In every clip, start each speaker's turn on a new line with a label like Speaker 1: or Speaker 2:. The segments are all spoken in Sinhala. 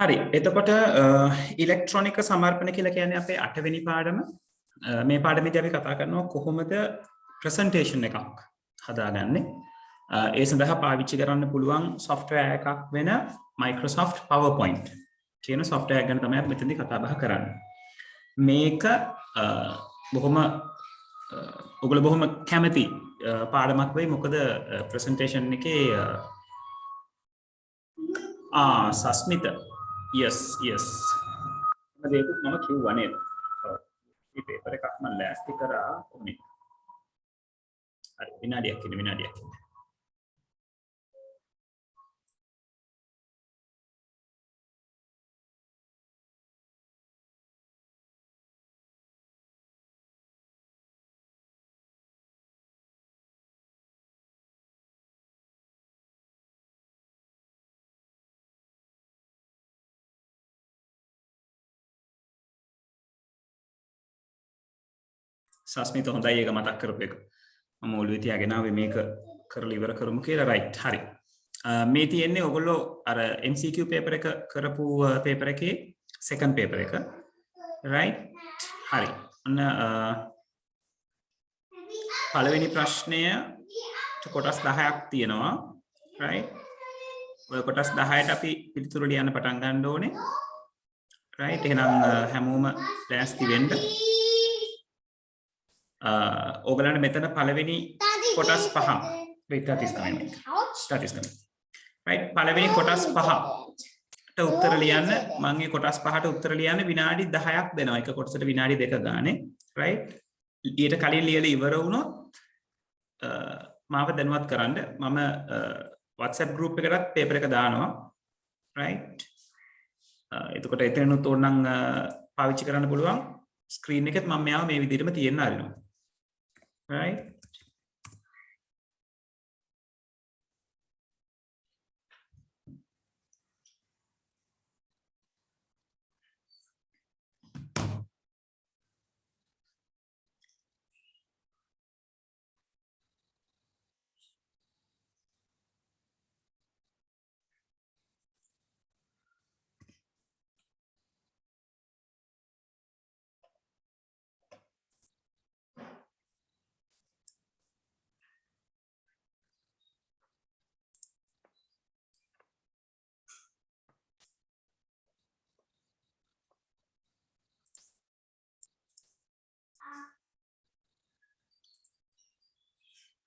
Speaker 1: හරි එතකොට ඉලෙක්ට්‍රොනික සමර්පණ කියලා කියන්නේ අපේ 8 වෙනි පාඩම මේ පාඩමේදී අපි කතා කරනවා කොහොමද ප්‍රසන්ටේෂන් එකක් හදාගන්නේ ඒ සඳහා පාවිච්චි කරන්න පුළුවන් software එකක් වෙන Microsoft PowerPoint කියන software එක ගැන තමයි අපි මෙතනදී කතා බහ කරන්නේ මේක බොහොම ඔයගොල්ලෝ බොහොම කැමති පාඩමක් වෙයි මොකද ප්‍රසන්ටේෂන් එකේ සස්මිත yes yes මේක මම කිව්වා නේද මේ පේපර් එකක් මම ලෑස්ති කරා උනේ හරි විනාඩියක් ඉන්න සස්මිත හොඳයි ඒක මතක් කරපු එක මම ඔළුවේ තියාගෙන ආවේ මේක කරලා ඉවර කරමු කියලා රයිට් හරි මේ තියෙන්නේ ඔයගොල්ලෝ අර MCQ පේපර් එක කරපු පේපර් එකේ සෙකන්ඩ් පේපර් එක රයිට් හරි ඔන්න පළවෙනි ප්‍රශ්නය කොටස් 10ක් තියෙනවා රයිට් ඔය කොටස් 10ට අපි පිළිතුරු ලියන්න පටන් ගන්න ඕනේ රයිට් එහෙනම් හැමෝම ලෑස්ති වෙන්න ඕගලන්ට මෙතන පළවෙනි කොටස් පහ wait that is coming right පළවෙනි කොටස් පහට උත්තර ලියන්න මම මේ කොටස් පහට උත්තර ලියන්න විනාඩි 10ක් දෙනවා එක කොටසට විනාඩි 2 ගානේ right ඊට කලින් ලියලා ඉවර වුණොත් මාව දැනුවත් කරන්න මම WhatsApp group එකකට පේපර් එක දානවා right එතකොට එතනත් ඕනනම් පාවිච්චි කරන්න පුළුවන් ස්ක්‍රීන් එකෙත් මම මෙයාව මේ විදිහටම තියෙන්න ආරිනවා right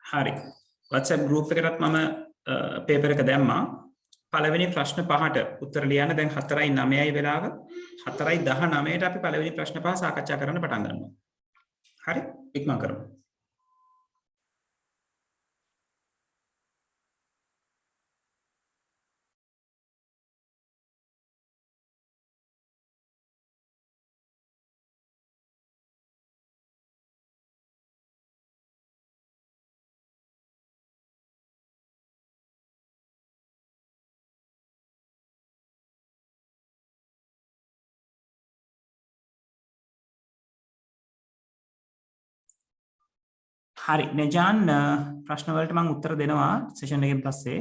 Speaker 1: හරි WhatsApp group එකටත් මම පේපර් එක දැම්මා පළවෙනි ප්‍රශ්න පහට උත්තර ලියන්න දැන් 4:09යි වෙලාව 4:19ට අපි පළවෙනි ප්‍රශ්න පහ සාකච්ඡා කරන්න පටන් ගන්නවා හරි ඉක්මන් කරමු හරි නේජාන් ප්‍රශ්න වලට මම උත්තර දෙනවා සෙෂන් එකෙන් පස්සේ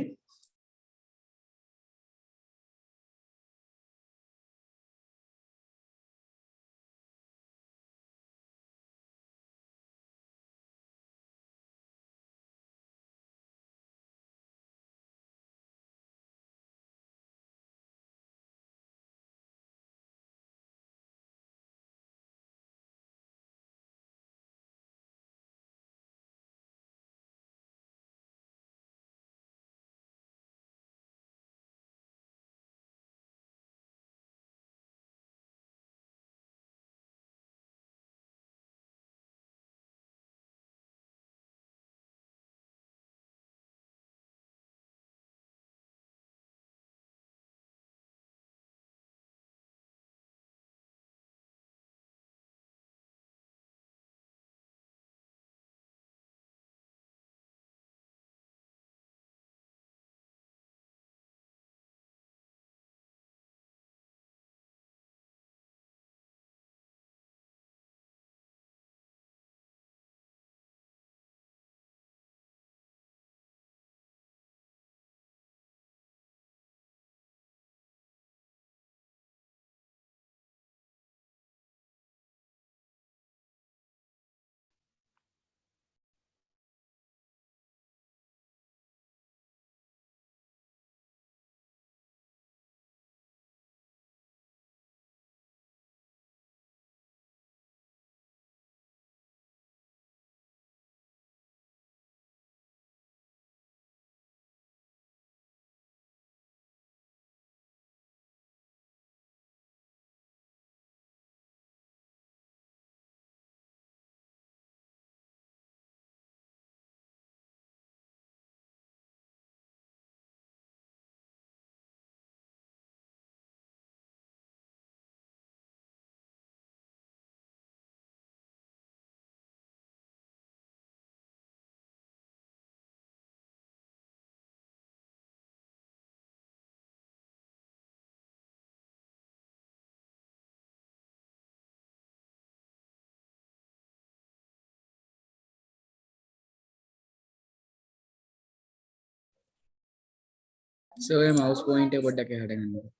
Speaker 2: So a mouse pointer පොඩ්ඩක් එහාට ගන්න.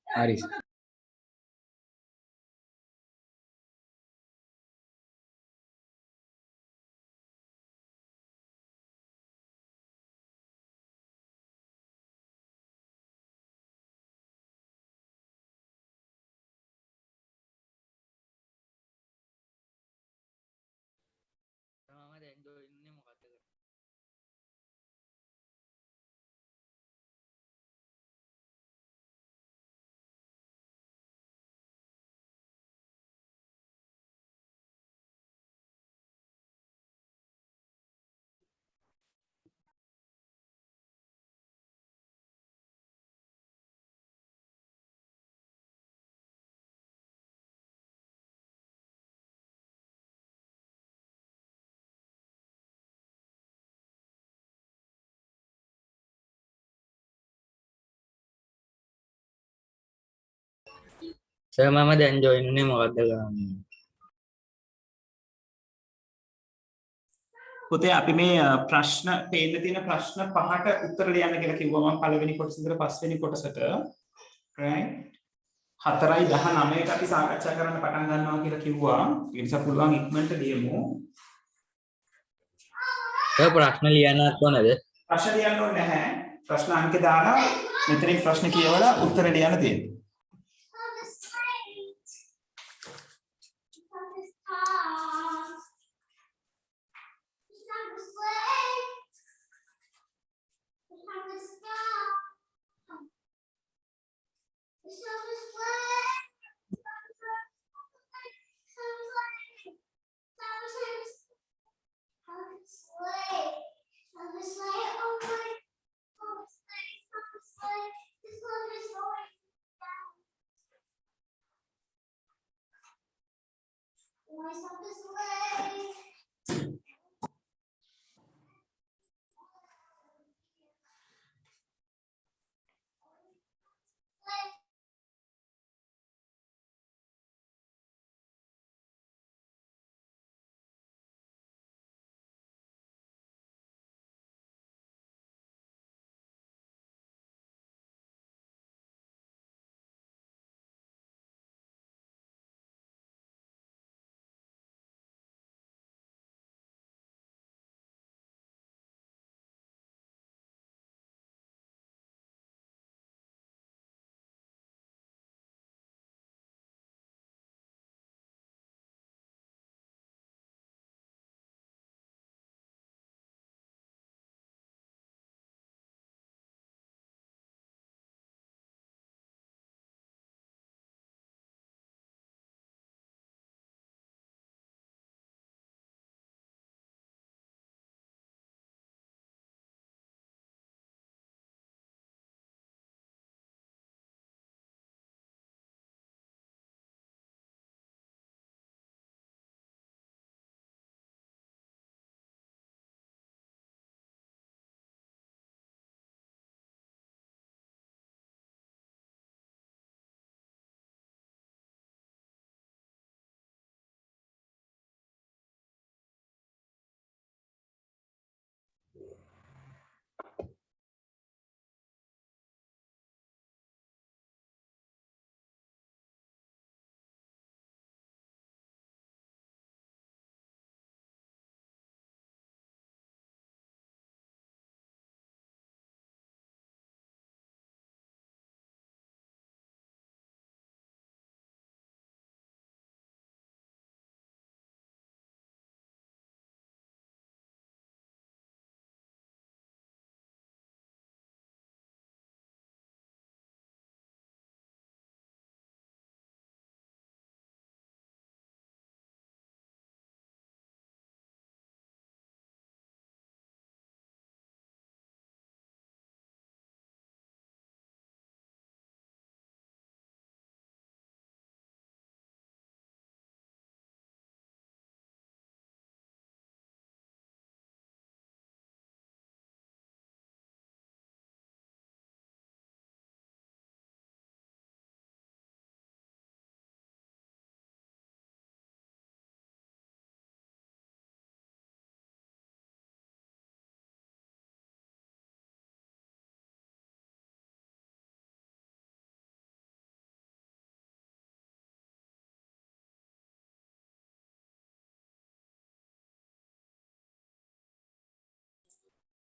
Speaker 2: හරි.
Speaker 3: සර් මම දැන් ජොයින් වුණේ මොකද්ද කරන්නේ?
Speaker 1: පුතේ අපි මේ ප්‍රශ්න පේන්න තියෙන ප්‍රශ්න පහට උත්තර ලියන්න කියලා කිව්වා මම පළවෙනි කොටස ඉඳලා පස්වෙනි කොටසට right 4:19ට අපි සාකච්ඡා කරන්න පටන් ගන්නවා කියලා කිව්වා ඒ නිසා පුළුවන් ඉක්මනට ලියමු
Speaker 3: සර් ප්‍රශ්න ලියන්නත් ඕනද?
Speaker 1: ප්‍රශ්න ලියන්න ඕනේ නැහැ ප්‍රශ්න අංක දාලා මෙතනින් ප්‍රශ්න කියවලා උත්තර ලියන්න තියෙනවා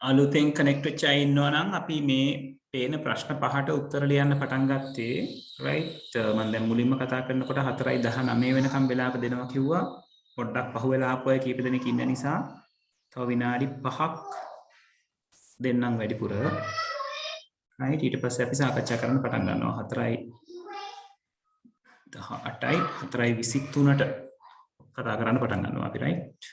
Speaker 1: අලුතෙන් කනෙක්ට් වෙච්ච අය ඉන්නවා නම් අපි මේ පේන ප්‍රශ්න පහට උත්තර ලියන්න පටන් ගත්තේ රයිට් මම දැන් මුලින්ම කතා කරනකොට 4:19 වෙනකම් වෙලාව දෙනවා කිව්වා පොඩ්ඩක් පහුවෙලා ආපු අය කීප දෙනෙක් ඉන්න නිසා තව විනාඩි 5ක් දෙන්නම් වැඩිපුර රයිට් ඊට පස්සේ අපි සාකච්ඡා කරන්න පටන් ගන්නවා 4:18යි 4:23ට කතා කරන්න පටන් ගන්නවා අපි රයිට්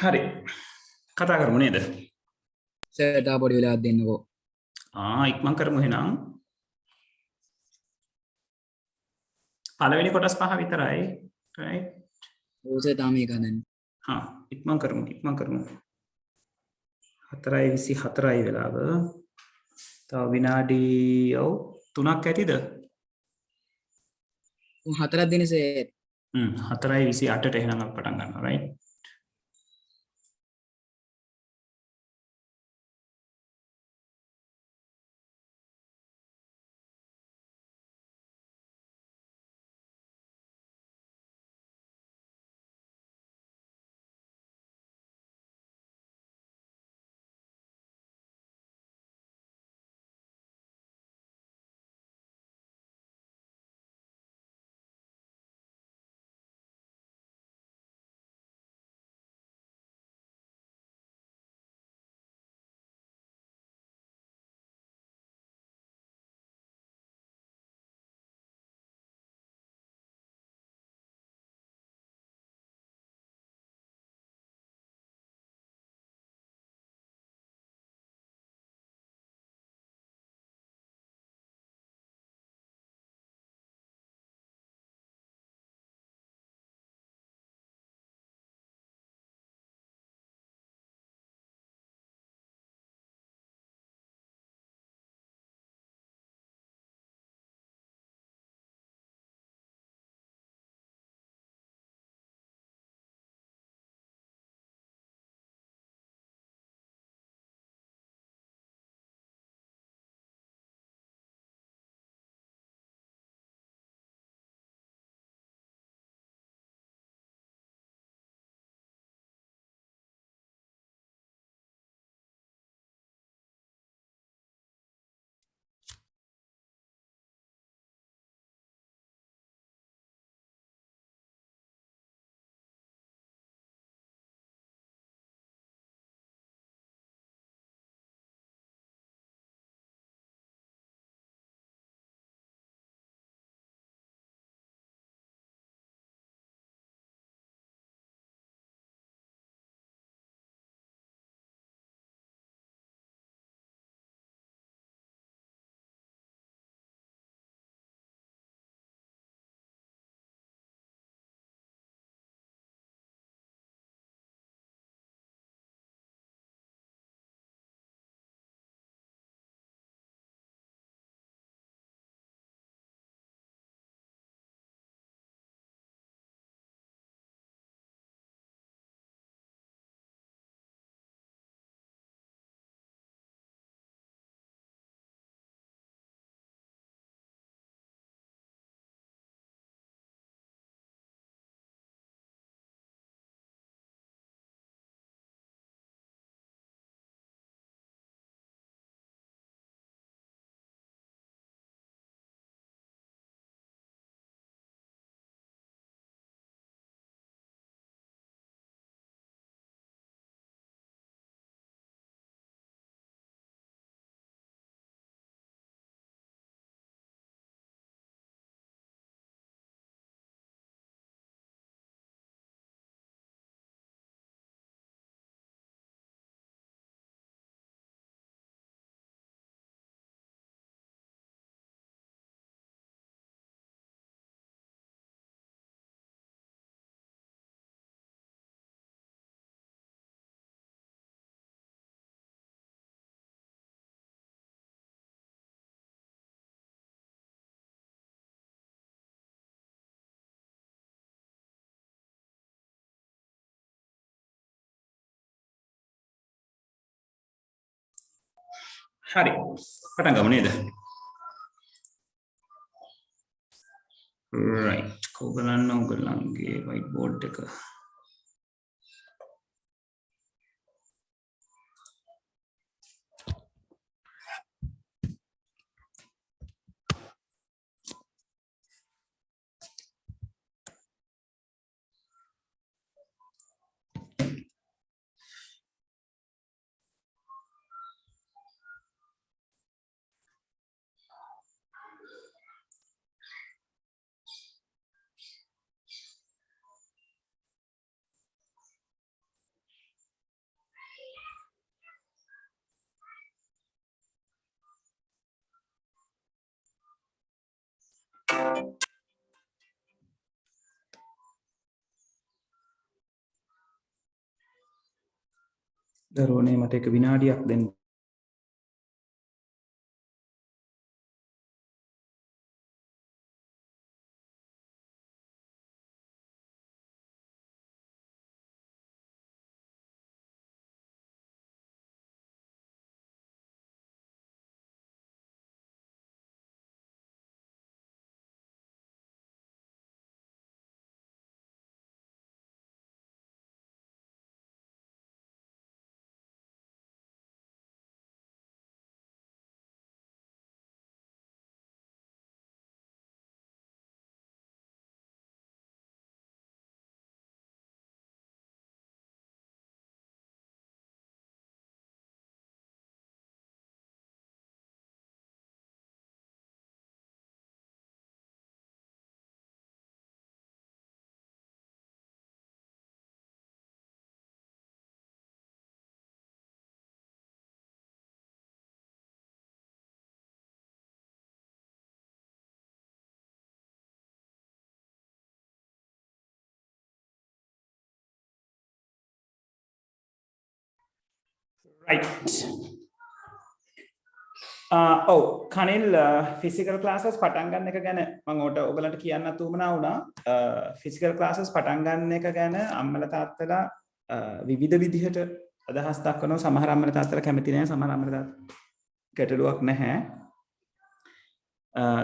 Speaker 1: හරි කතා කරමු නේද?
Speaker 2: සර් තා පොඩි වෙලාවක් දෙන්නකෝ.
Speaker 1: ඉක්මන් කරමු එහෙනම්. පළවෙනි කොටස් පහ විතරයි. right?
Speaker 2: ඔව් සර් තාම මේක හදන්නේ.
Speaker 1: ඉක්මන් කරමු. 4:24යි වෙලාව. තව විනාඩි 3ක් ඇතිද?
Speaker 2: 4ක් දෙන සර්.
Speaker 1: 4:28ට එහෙනම් අපි පටන් ගන්නවා right? හරි පටන් ගමු නේද? right ඔයගොල්ලන්ගේ white board එක දරුවනේ මට එක විනාඩියක් දෙන්න. Right. ඔව් කනිල් ෆිසිකල් ක්ලාසස් පටන් ගන්න එක ගැන මම ඔයගලන්ට කියන්නත් උවමනා වුණා. ෆිසිකල් ක්ලාසස් පටන් ගන්න එක ගැන අම්මලා තාත්තලා විවිධ විදිහට අදහස් දක්වනවා. සමහර අම්මලා තාත්තලා කැමති නැහැ, සමහර අම්මලා තාත්තලා ගැටලුවක් නැහැ.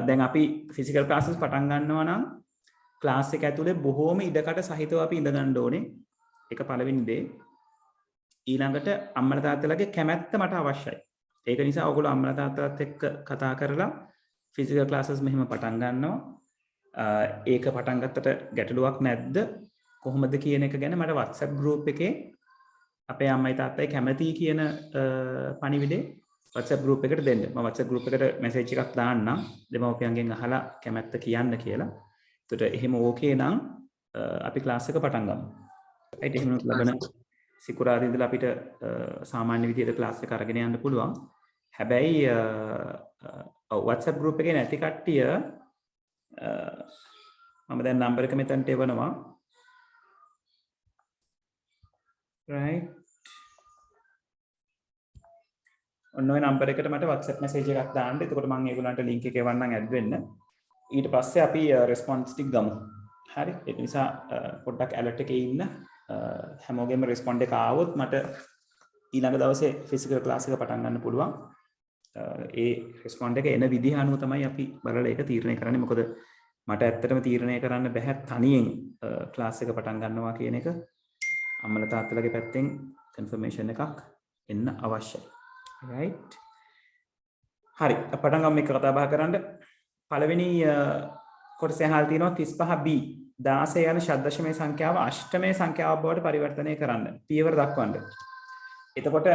Speaker 1: දැන් අපි ෆිසිකල් ක්ලාසස් පටන් ගන්නවා නම් ක්ලාස් එක ඇතුලේ බොහෝම ඉඩකට සහිතව අපි ඉඳ ගන්න ඕනේ. ඒක පළවෙනි දේ. ඊළඟට අම්මලා තාත්තලාගේ කැමැත්ත මට අවශ්‍යයි. ඒක නිසා ඔයගොල්ලෝ අම්මලා තාත්තලාත් එක්ක කතා කරලා ෆිසිකල් ක්ලාසස් මෙහෙම පටන් ගන්නවා. ඒක පටන් ගත්තට ගැටලුවක් නැද්ද? කොහොමද කියන එක ගැන මට WhatsApp group එකේ අපේ අම්මයි තාත්තයි කැමති කියන පණිවිඩේ WhatsApp group එකට දෙන්න. මම WhatsApp group එකට message එකක් දාන්නම්. දෙමව්පියන්ගෙන් අහලා කැමැත්ත කියන්න කියලා. එතකොට එහෙම ඕකේ නම් අපි ක්ලාස් එක පටන් ගමු. right එහෙම ලබන සිකුරාදා ඉඳලා අපිට සාමාන්‍ය විදිහට ක්ලාස් එක අරගෙන යන්න පුළුවන්. හැබැයි WhatsApp group එකේ නැති කට්ටිය මම දැන් නම්බර් එක මෙතනට එවනවා. right ඔන්න ඔය නම්බර් එකට මට WhatsApp message එකක් දාන්න. එතකොට මම ඒගොල්ලන්ට link එක එවන්නම් add වෙන්න. ඊට පස්සේ අපි response ටික ගමු. හරි. ඒක නිසා පොඩ්ඩක් alert එකේ ඉන්න. හැමෝගෙම respond එක ආවොත් මට ඊළඟ දවසේ physical class එක පටන් ගන්න පුළුවන්. ඒ respond එක එන විදිහ අනුව තමයි අපි බලලා ඒක තීරණය කරන්නේ. මොකද මට ඇත්තටම තීරණය කරන්න බෑ තනියෙන් class එක පටන් ගන්නවා කියන එක. අම්මලා තාත්තලාගේ පැත්තෙන් confirmation එකක් එන්න අවශ්‍යයි. right හරි පටන් ගමු මේක කතා බහ කරන්න. පළවෙනි කොටසේ අහලා තියෙනවා 35B 16 යන ෂඩ්දශමයේ සංඛ්‍යාව අෂ්ටමයේ සංඛ්‍යාවක් බවට පරිවර්තනය කරන්න. පියවර දක්වන්න. එතකොට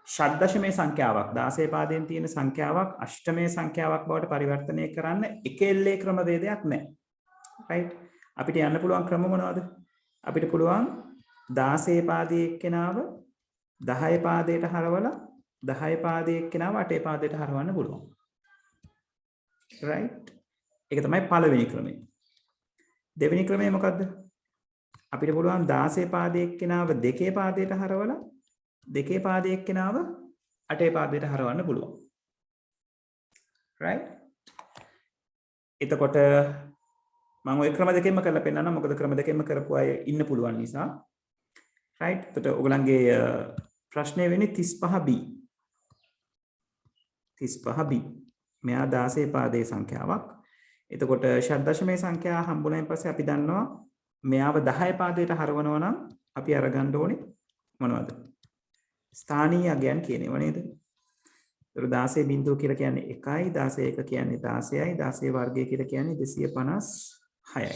Speaker 1: ෂඩ්දශමයේ සංඛ්‍යාවක් 16 පාදයෙන් තියෙන සංඛ්‍යාවක් අෂ්ටමයේ සංඛ්‍යාවක් බවට පරිවර්තනය කරන්න එක එල්ලේ ක්‍රමවේදයක් නැහැ. right අපිට යන්න පුළුවන් ක්‍රම මොනවද? අපිට පුළුවන් 16 පාදයේ එක්කෙනාව 10 පාදයට හරවලා 10 පාදයේ එක්කෙනාව 8 පාදයට හරවන්න පුළුවන්. right ඒක තමයි පළවෙනි ක්‍රමය. දෙවෙනි ක්‍රමය මොකද්ද? අපිට පුළුවන් 16 පාදයේ එක්කෙනාව 2 පාදයට හරවලා 2 පාදයේ එක්කෙනාව 8 පාදයට හරවන්න පුළුවන්. right එතකොට මම ওই ක්‍රම දෙකෙන්ම කරලා පෙන්නන්නම්. මොකද ක්‍රම දෙකෙන්ම කරපු අය ඉන්න පුළුවන් නිසා. right එතකොට ඔයගලන්ගේ ප්‍රශ්නය වෙන්නේ 35B. 35B මෙයා 16 පාදයේ සංඛ්‍යාවක්. එතකොට ෂඩ්දශමයේ සංඛ්‍යාව හම්බුනයින් පස්සේ අපි දන්නවා මෙයාව 10 පාදයට හරවනවා නම් අපි අරගන්න ඕනේ මොනවද? ස්ථානීය අගයන් කියනවා නේද? ඒතර 16 බිංදුව කියලා කියන්නේ 1යි, 16 1 කියන්නේ 16යි, 16 වර්ගය කියලා කියන්නේ 256යි.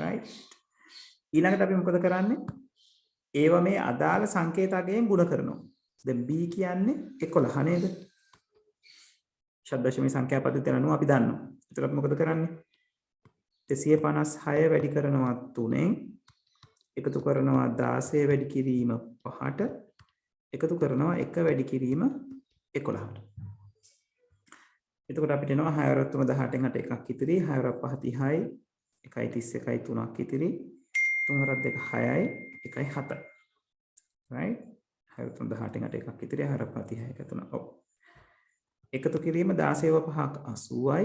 Speaker 1: right ඊළඟට අපි මොකද කරන්නේ? ඒව මේ අදාළ සංකේත අගයෙන් ගුණ කරනවා. දැන් b කියන්නේ 11 නේද? ෂඩ්දශමී සංඛ්‍යා පද්ධතිය අනුව අපි දන්නවා. එතකොට අපි මොකද කරන්නේ? 256 වැඩි කරනවා 3ෙන් එකතු කරනවා 16 වැඩි කිරීම 5ට එකතු කරනවා 1 වැඩි කිරීම 11ට. එතකොට අපිට එනවා 6 වරක් 3 18න් 8 එකක් ඉතිරි 6 වරක් 5 30යි 1යි 31යි 3ක් ඉතිරි 3 වරක් 2 6යි 1යි 7යි right 6 3 18න් 8 එකක් ඉතිරි 6 වරක් 5 30යි 1 3 ඔව් එකතු කිරීම 16 5ක් 80යි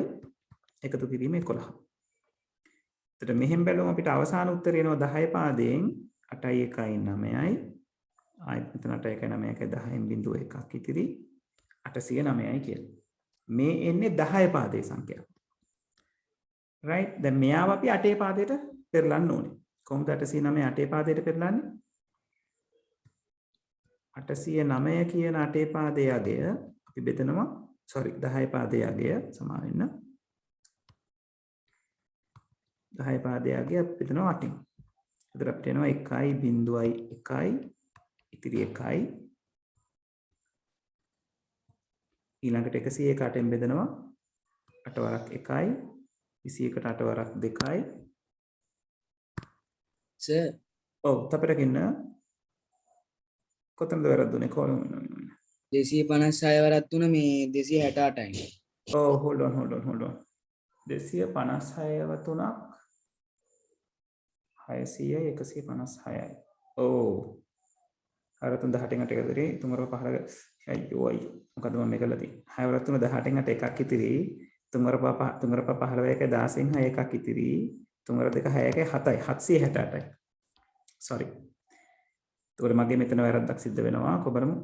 Speaker 1: එකතු කිරීම 11. එතකොට මෙහෙන් බැලුවම අපිට අවසාන උත්තරය එනවා 10 පාදයෙන් 8යි 1යි 9යි ආයෙත් මෙතන 8යි 1යි 9යි 10න් බිඳුව එකක් ඉතිරි 809යි කියලා. මේ එන්නේ 10 පාදයේ සංඛ්‍යාව. right දැන් මෙයාව අපි 8 පාදයට පෙරලන්න ඕනේ. කොහොමද 809 8 පාදයට පෙරලන්නේ? 809 කියන 8 පාදයේ අගය අපි බෙදනවා sorry 10 පාදයේ අගය සමා වෙන්න 10 පාදයේ අගය අපි බෙදනවා 8න්. එතකොට අපිට එනවා 1.1 ඉතිරි 1යි ඊළඟට 101 8න් බෙදනවා 8 වරක් 1යි 21ට 8 වරක් 2යි
Speaker 2: සර්
Speaker 1: ඔව් තපරකින්න කොතනද වැරද්දුනේ කොහොම
Speaker 2: 256 වරක් තුන මේ 268යි.
Speaker 1: ඔව් hold on 256 ව තුනක් 600යි 156යි ඔව් අර 3 18න් 8 ඉතිරි තුන්වර පහල අයියෝ මොකද මම මේ කරලා තියෙන්නේ 6 වරක් 3 18න් 8 එකක් ඉතිරි තුන්වර පහ 15 එකයි 16න් 6 එකක් ඉතිරි තුන්වර 2 6 එකයි 7යි 768යි sorry ඒතකොට මගේ මෙතන වැරද්දක් සිද්ධ වෙනවා කොබරමු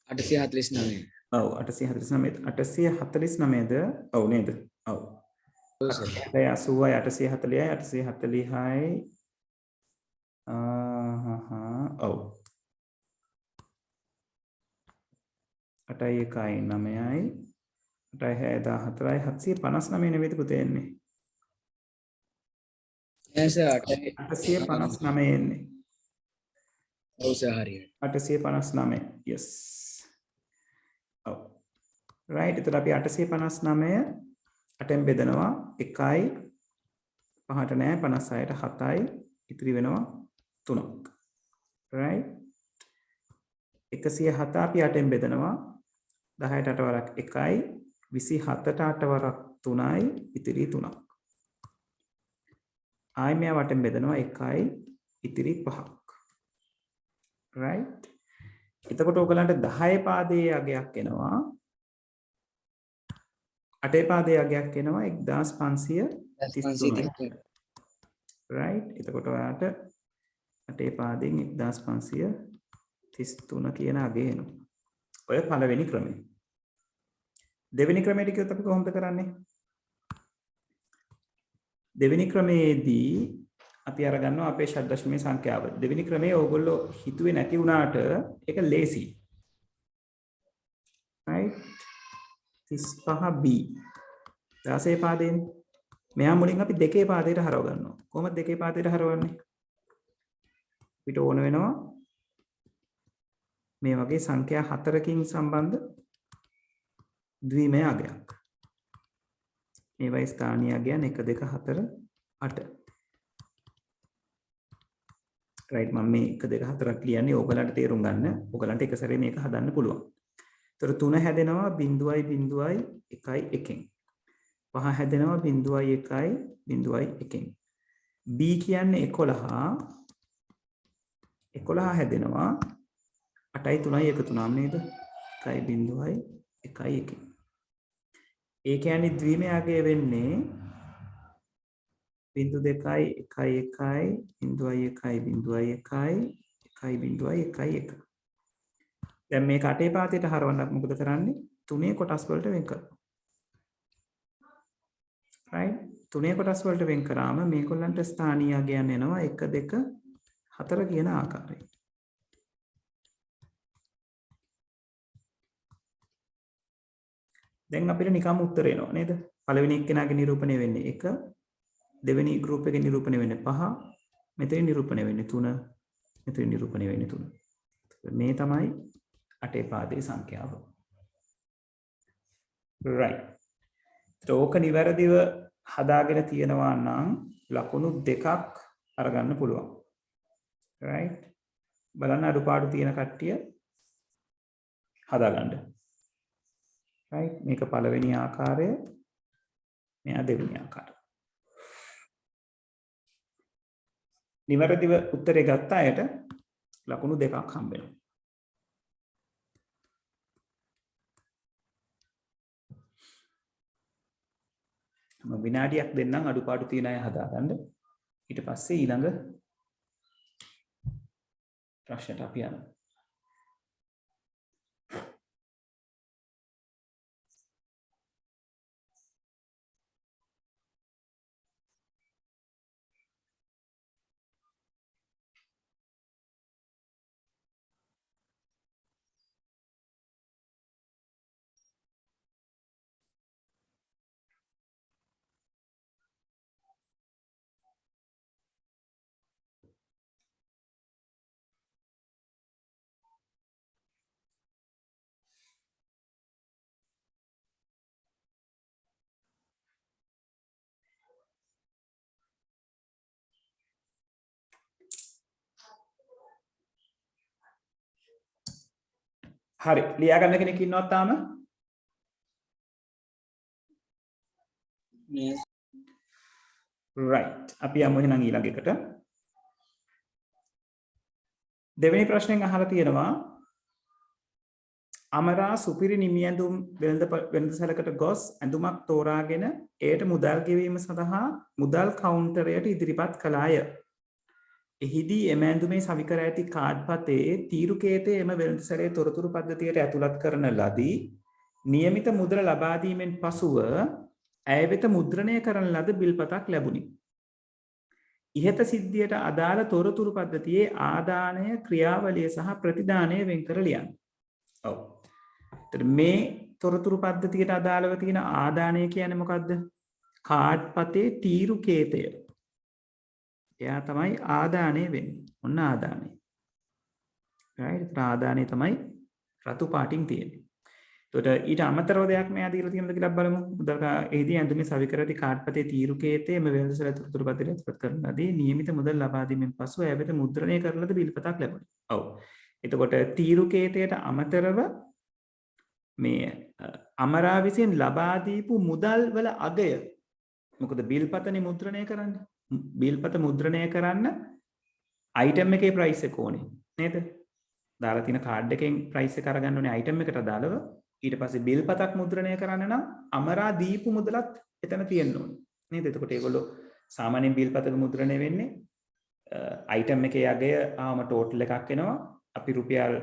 Speaker 2: 849.
Speaker 1: ඔව් 849 849ද ඔව් නේද ඔව් 80යි 840යි 840යි ඔව් 8යි 1යි 9යි 8යි 14යි 759 නෙවෙයිද පුතේ එන්නේ
Speaker 2: yes sir
Speaker 1: 859 එන්නේ
Speaker 2: ඔව් සර් හරියට
Speaker 1: 859 yes ඔව් right එතකොට අපි 859 8න් බෙදනවා 1යි 5ට නෑ 56ට 7යි ඉතිරි වෙනවා 3ක් right 107 අපි 8න් බෙදනවා 10ට 8 වරක් 1යි 27ට 8 වරක් 3යි ඉතිරි 3ක් ආයි මෙයා වටෙන් බෙදනවා 1යි ඉතිරි 5ක් right එතකොට ඔයගලන්ට 10 පාදයේ අගයක් එනවා 8 පාදයේ අගයක් එනවා 1533 right එතකොට ඔයාලට 8 පාදයෙන් 1533 කියන අගය එනවා ඔය පළවෙනි ක්‍රමය දෙවෙනි ක්‍රමයට කිව්වොත් අපි කොහොමද කරන්නේ දෙවෙනි ක්‍රමයේදී අපි අරගන්නවා අපේ ෂඩ්දශමයේ සංඛ්‍යාව. දෙවෙනි ක්‍රමයේ ඕගොල්ලෝ හිතුවේ නැති වුණාට ඒක ලේසි. right 35b 16 පාදයෙන් මෙහා මුලින් අපි දෙකේ පාදයට හරව ගන්නවා. කොහොමද දෙකේ පාදයට හරවන්නේ? පිට ඕන වෙනවා මේ වගේ සංඛ්‍යා 4කින් සම්බන්ධ ද්විමය අගයක්. මේවයි ස්ථානීය අගයන් 1 2 4 8 right මම මේ 1 2 4ක් ලියන්නේ ඕගලන්ට තේරුම් ගන්න. ඕගලන්ට එක සැරේ මේක හදන්න පුළුවන්. ඒතර 3 හැදෙනවා 0.1යි 1න්. 5 හැදෙනවා 0.1යි 0.1න්. b කියන්නේ 11 හැදෙනවා 8යි 3යි එකතු වුණාම නේද? 1.1යි 1න්. ඒ කියන්නේ ද්විමය අගය වෙන්නේ 0.2යි 1යි 1යි 0.1යි 0.1යි 1.1යි 1. දැන් මේක 8 පාදයට හරවන්නත් මොකද කරන්නේ? 3 කොටස් වලට වෙන් කරනවා. right 3 කොටස් වලට වෙන් කරාම මේගොල්ලන්ට ස්ථානීය අගයන් එනවා 1 2 4 කියන ආකාරයෙන්. දැන් අපිට නිකම් උත්තර එනවා නේද? පළවෙනි එක්කෙනාගේ නිරූපණය වෙන්නේ 1, දෙවෙනි ගෲප් එකේ නිරූපණය වෙන්නේ 5, මෙතන නිරූපණය වෙන්නේ 3, මෙතන නිරූපණය වෙන්නේ 3. මේ තමයි 8 පාදයේ සංඛ්‍යාව. right. ඒක නිවැරදිව හදාගෙන තියෙනවා නම් ලකුණු දෙකක් අරගන්න පුළුවන්. right. බලන්න අඩුපාඩු තියෙන කට්ටිය හදාගන්න. right මේක පළවෙනි ආකාරය මෙයා දෙවෙනි ආකාරය නිවැරදිව උත්තරේ ගත්ත අයට ලකුණු දෙකක් හම්බ වෙනවා මම විනාඩියක් දෙන්නම් අඩුපාඩු තියෙන අය හදාගන්න ඊට පස්සේ ඊළඟ ප්‍රශ්නට අපි යනවා හරි ලියා ගන්න කෙනෙක් ඉන්නවද තාම
Speaker 2: Yes.
Speaker 1: right අපි යමු එහෙනම් ඊළඟ එකට දෙවෙනි ප්‍රශ්නෙන් අහලා තියෙනවා අමරා සුපිරි නිමියඳුම් වෙළඳසැලකට ගොස් ඇඳුමක් තෝරාගෙන එයට මුදල් ගෙවීම සඳහා මුදල් කවුන්ටරයට ඉදිරිපත් කළාය. එහිදී එම ඇඳුමේ සවිකර ඇති කාඩ් පතේ තීරුකේතේ එම වෙළඳසැලේ තොරතුරු පද්ධතියට ඇතුළත් කරන ලදී. නියමිත මුද්‍ර ලබා දීමෙන් පසුව ඇය වෙත මුද්‍රණය කරන ලද බිල්පතක් ලැබුණි. ඉහත සිද්ධියට අදාළ තොරතුරු පද්ධතියේ ආදානය ක්‍රියාවලිය සහ ප්‍රතිදානය වෙන් කර ලියන්න. ඔව්. මේ තොරතුරු පද්ධතියට අදාළව තියෙන ආදානය කියන්නේ මොකද්ද? කාඩ් පතේ තීරුකේතය. එයා තමයි ආදානය වෙන්නේ. ඔන්න ආදානය. right? ආදානය තමයි රතු පාටින් තියෙන්නේ. එතකොට ඊට අමතරව දෙයක් මෙයා දීලා තියෙනවද කියලා බලමු. මුදල් එහිදී ඇඳුමේ සවිකරති කාඩ් පතේ තීරුකේතේ එම වෙළඳසැල තොරතුරු පද්ධතියට ඇතුළත් කරනදී නියමිත මුදල් ලබා දීමෙන් පසු එය වෙත මුද්‍රණය කරන ලද බිල්පතක් ලැබුණා. ඔව්. එතකොට තීරුකේතයට අමතරව මේ අමරා විසින් ලබා දීපු මුදල් වල අගය මොකද බිල්පතනේ මුද්‍රණය කරන්නේ. බිල්පත මුද්‍රණය කරන්න අයිටම් එකේ ප්‍රයිස් එක ඕනේ නේද? දාලා තියෙන කාඩ් එකෙන් ප්‍රයිස් එක අරගන්න ඕනේ අයිටම් එකට අදාළව. ඊට පස්සේ බිල්පතක් මුද්‍රණය කරන්න නම් අමරා දීපු මුදලත් එතන තියෙන්න ඕනේ. නේද? එතකොට ඒගොල්ලෝ සාමාන්‍යයෙන් බිල්පතක මුද්‍රණය වෙන්නේ අයිටම් එකේ අගය ආවම ටෝටල් එකක් එනවා. අපි රුපියල්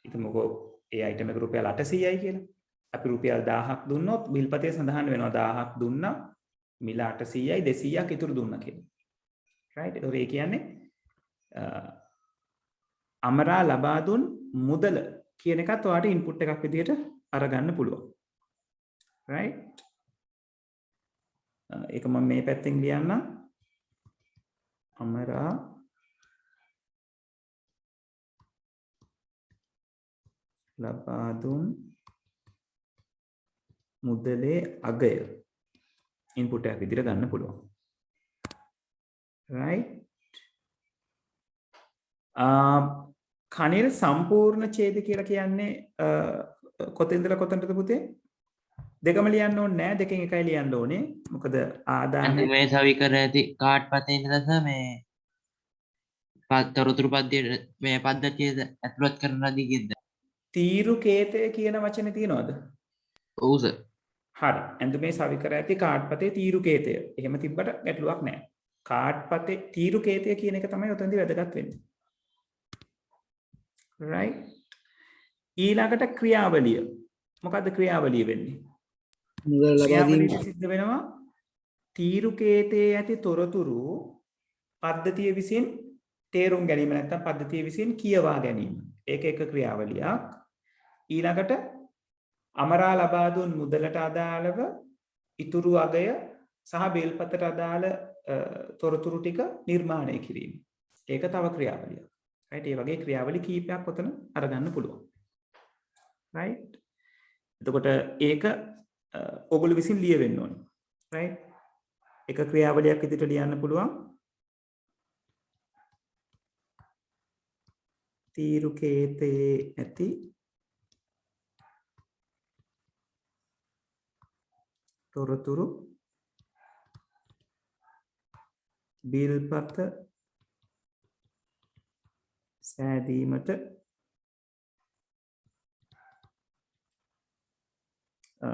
Speaker 1: හිතමුකෝ ඒ අයිටම් එක රුපියල් 800යි කියලා. අපි රුපියල් 1000ක් දුන්නොත් බිල්පතේ සඳහන් වෙනවා 1000ක් දුන්නා මිල 800යි 200ක් ඉතුරු දුන්නා කියලා. right? ඒතකොට ඒ කියන්නේ අමරා ලබා දුන් මුදල කියන එකත් ඔයාලට ඉන්පුට් එකක් විදිහට අරගන්න පුළුවන්. right? ඒක මම මේ පැත්තෙන් ලියන්නම්. අමරා ලබා දුන් මුදලේ අගය ඉන්පුට් එකක් විදිහට ගන්න පුළුවන්. right? කණිර සම්පූර්ණ ඡේද කියලා කියන්නේ කොතෙන්දලා කොතනද පුතේ? දෙකම ලියන්න ඕනේ නෑ දෙකෙන් එකයි ලියන්න ඕනේ. මොකද ආදාන
Speaker 3: මේ සවිකර ඇති කාඩ් පතේ ඉඳලා මේ තොරතුරු පද්ධතියට මේ පද්ධතියට ඇතුළත් කරන ලදී කියද?
Speaker 1: තීරුකේතය කියන වචනේ තියෙනවද?
Speaker 3: ඔව් සර්.
Speaker 1: හරි. ඇඳුමේ සවිකර ඇති කාඩ් පතේ තීරුකේතය. එහෙම තිබ්බට ගැටලුවක් නෑ. කාඩ් පතේ තීරුකේතය කියන එක තමයි උතනදී වැදගත් වෙන්නේ. right? ඊළඟට ක්‍රියාවලිය. මොකද්ද ක්‍රියාවලිය වෙන්නේ?
Speaker 2: මුදල් ලබා
Speaker 1: ක්‍රියාවලිය
Speaker 2: දීම
Speaker 1: සිද්ධ වෙනවා තීරුකේතේ ඇති තොරතුරු පද්ධතිය විසින් තේරුම් ගැනීම නැත්නම් පද්ධතිය විසින් කියවා ගැනීම. ඒක එක ක්‍රියාවලියක්. ඊළඟට අමරා ලබා දුන් මුදලට අදාළව ඉතුරු අගය සහ බිල්පතට අදාළ තොරතුරු ටික නිර්මාණය කිරීම. ඒක තව ක්‍රියාවලියක්. right? ඒ වගේ ක්‍රියාවලි කීපයක් ඔතන අරගන්න පුළුවන්. right? එතකොට ඒක ඔගොල්ලෝ විසින් ලියවෙන්න ඕනේ. right? එක ක්‍රියාවලියක් විදිහට ලියන්න පුළුවන්. තීරුකේතේ ඇති තොරතුරු බිල්පත සෑදීමට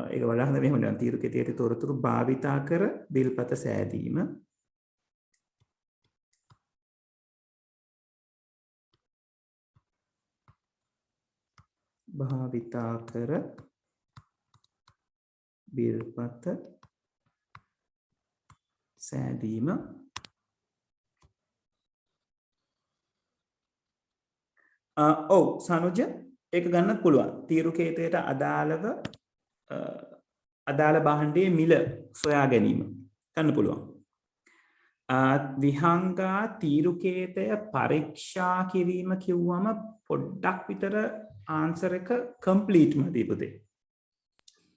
Speaker 1: ඒක වලහන මෙහෙම නේද තීරුකේ තියෙන තොරතුරු භාවිතා කර බිල්පත සෑදීම භාවිතා කර බිල්පත සෑදීම ඔව් සනුජ ඒක ගන්නත් පුළුවන් තීරුකේතයට අදාළව අදාළ භාණ්ඩයේ මිල සොයා ගැනීම ගන්න පුළුවන් විහංගා තීරුකේතය පරීක්ෂා කිරීම කිව්වම පොඩ්ඩක් විතර ආන්සර් එක කම්ප්ලීට් මදි පුතේ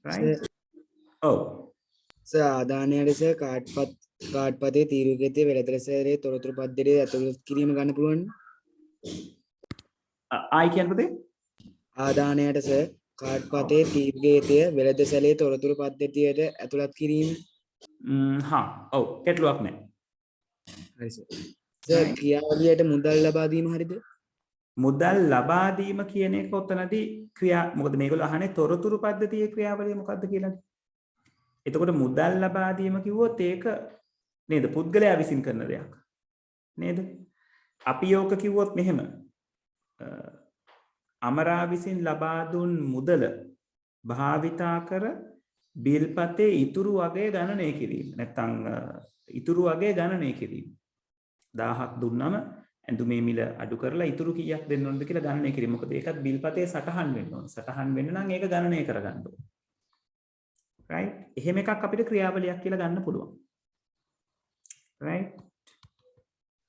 Speaker 1: right ඔව්
Speaker 2: සර් ආදානයට සර් කාඩ්පතේ තීරුකේතයේ වෙළඳ තොරතුරු පද්ධතිය ඇතුළත් කිරීම ගන්න පුළුවන්
Speaker 1: ආයි කියන්න පුතේ
Speaker 2: ආදානයට සර් කාඩ්පතේ තීරුකේතයේ වෙළඳ සැලේ තොරතුරු පද්ධතියට ඇතුළත් කිරීම
Speaker 1: හා ඔව් ගැටලුවක් නැහැ
Speaker 2: හරි සර් ක්‍රියාවලියට මුදල් ලබා දීම හරිද
Speaker 1: මුදල් ලබා දීම කියන එක උතනදී ක්‍රියා මොකද මේගොල්ලෝ අහන්නේ තොරතුරු පද්ධතියේ ක්‍රියාවලිය මොකක්ද කියලා. එතකොට මුදල් ලබා දීම කිව්වොත් ඒක නේද පුද්ගලයා විසින් කරන දෙයක්. නේද? අපි යෝක කිව්වොත් මෙහෙම අමරා විසින් ලබා දුන් මුදල භාවිතා කර බිල්පතේ ඉතුරු වගේ ගණනය කිරීම. නැත්නම් ඉතුරු වගේ ගණනය කිරීම. 1000ක් දුන්නම ඇඳුමේ මිල අඩු කරලා ඉතුරු කීයක් දෙන්න ඕනද කියලා ගණනය කිරීම. මොකද ඒකත් බිල්පතේ සටහන් වෙන්න ඕන. සටහන් වෙන්න නම් ඒක ගණනය කරගන්න ඕන. right? එහෙම එකක් අපිට ක්‍රියාවලියක් කියලා ගන්න පුළුවන්. right?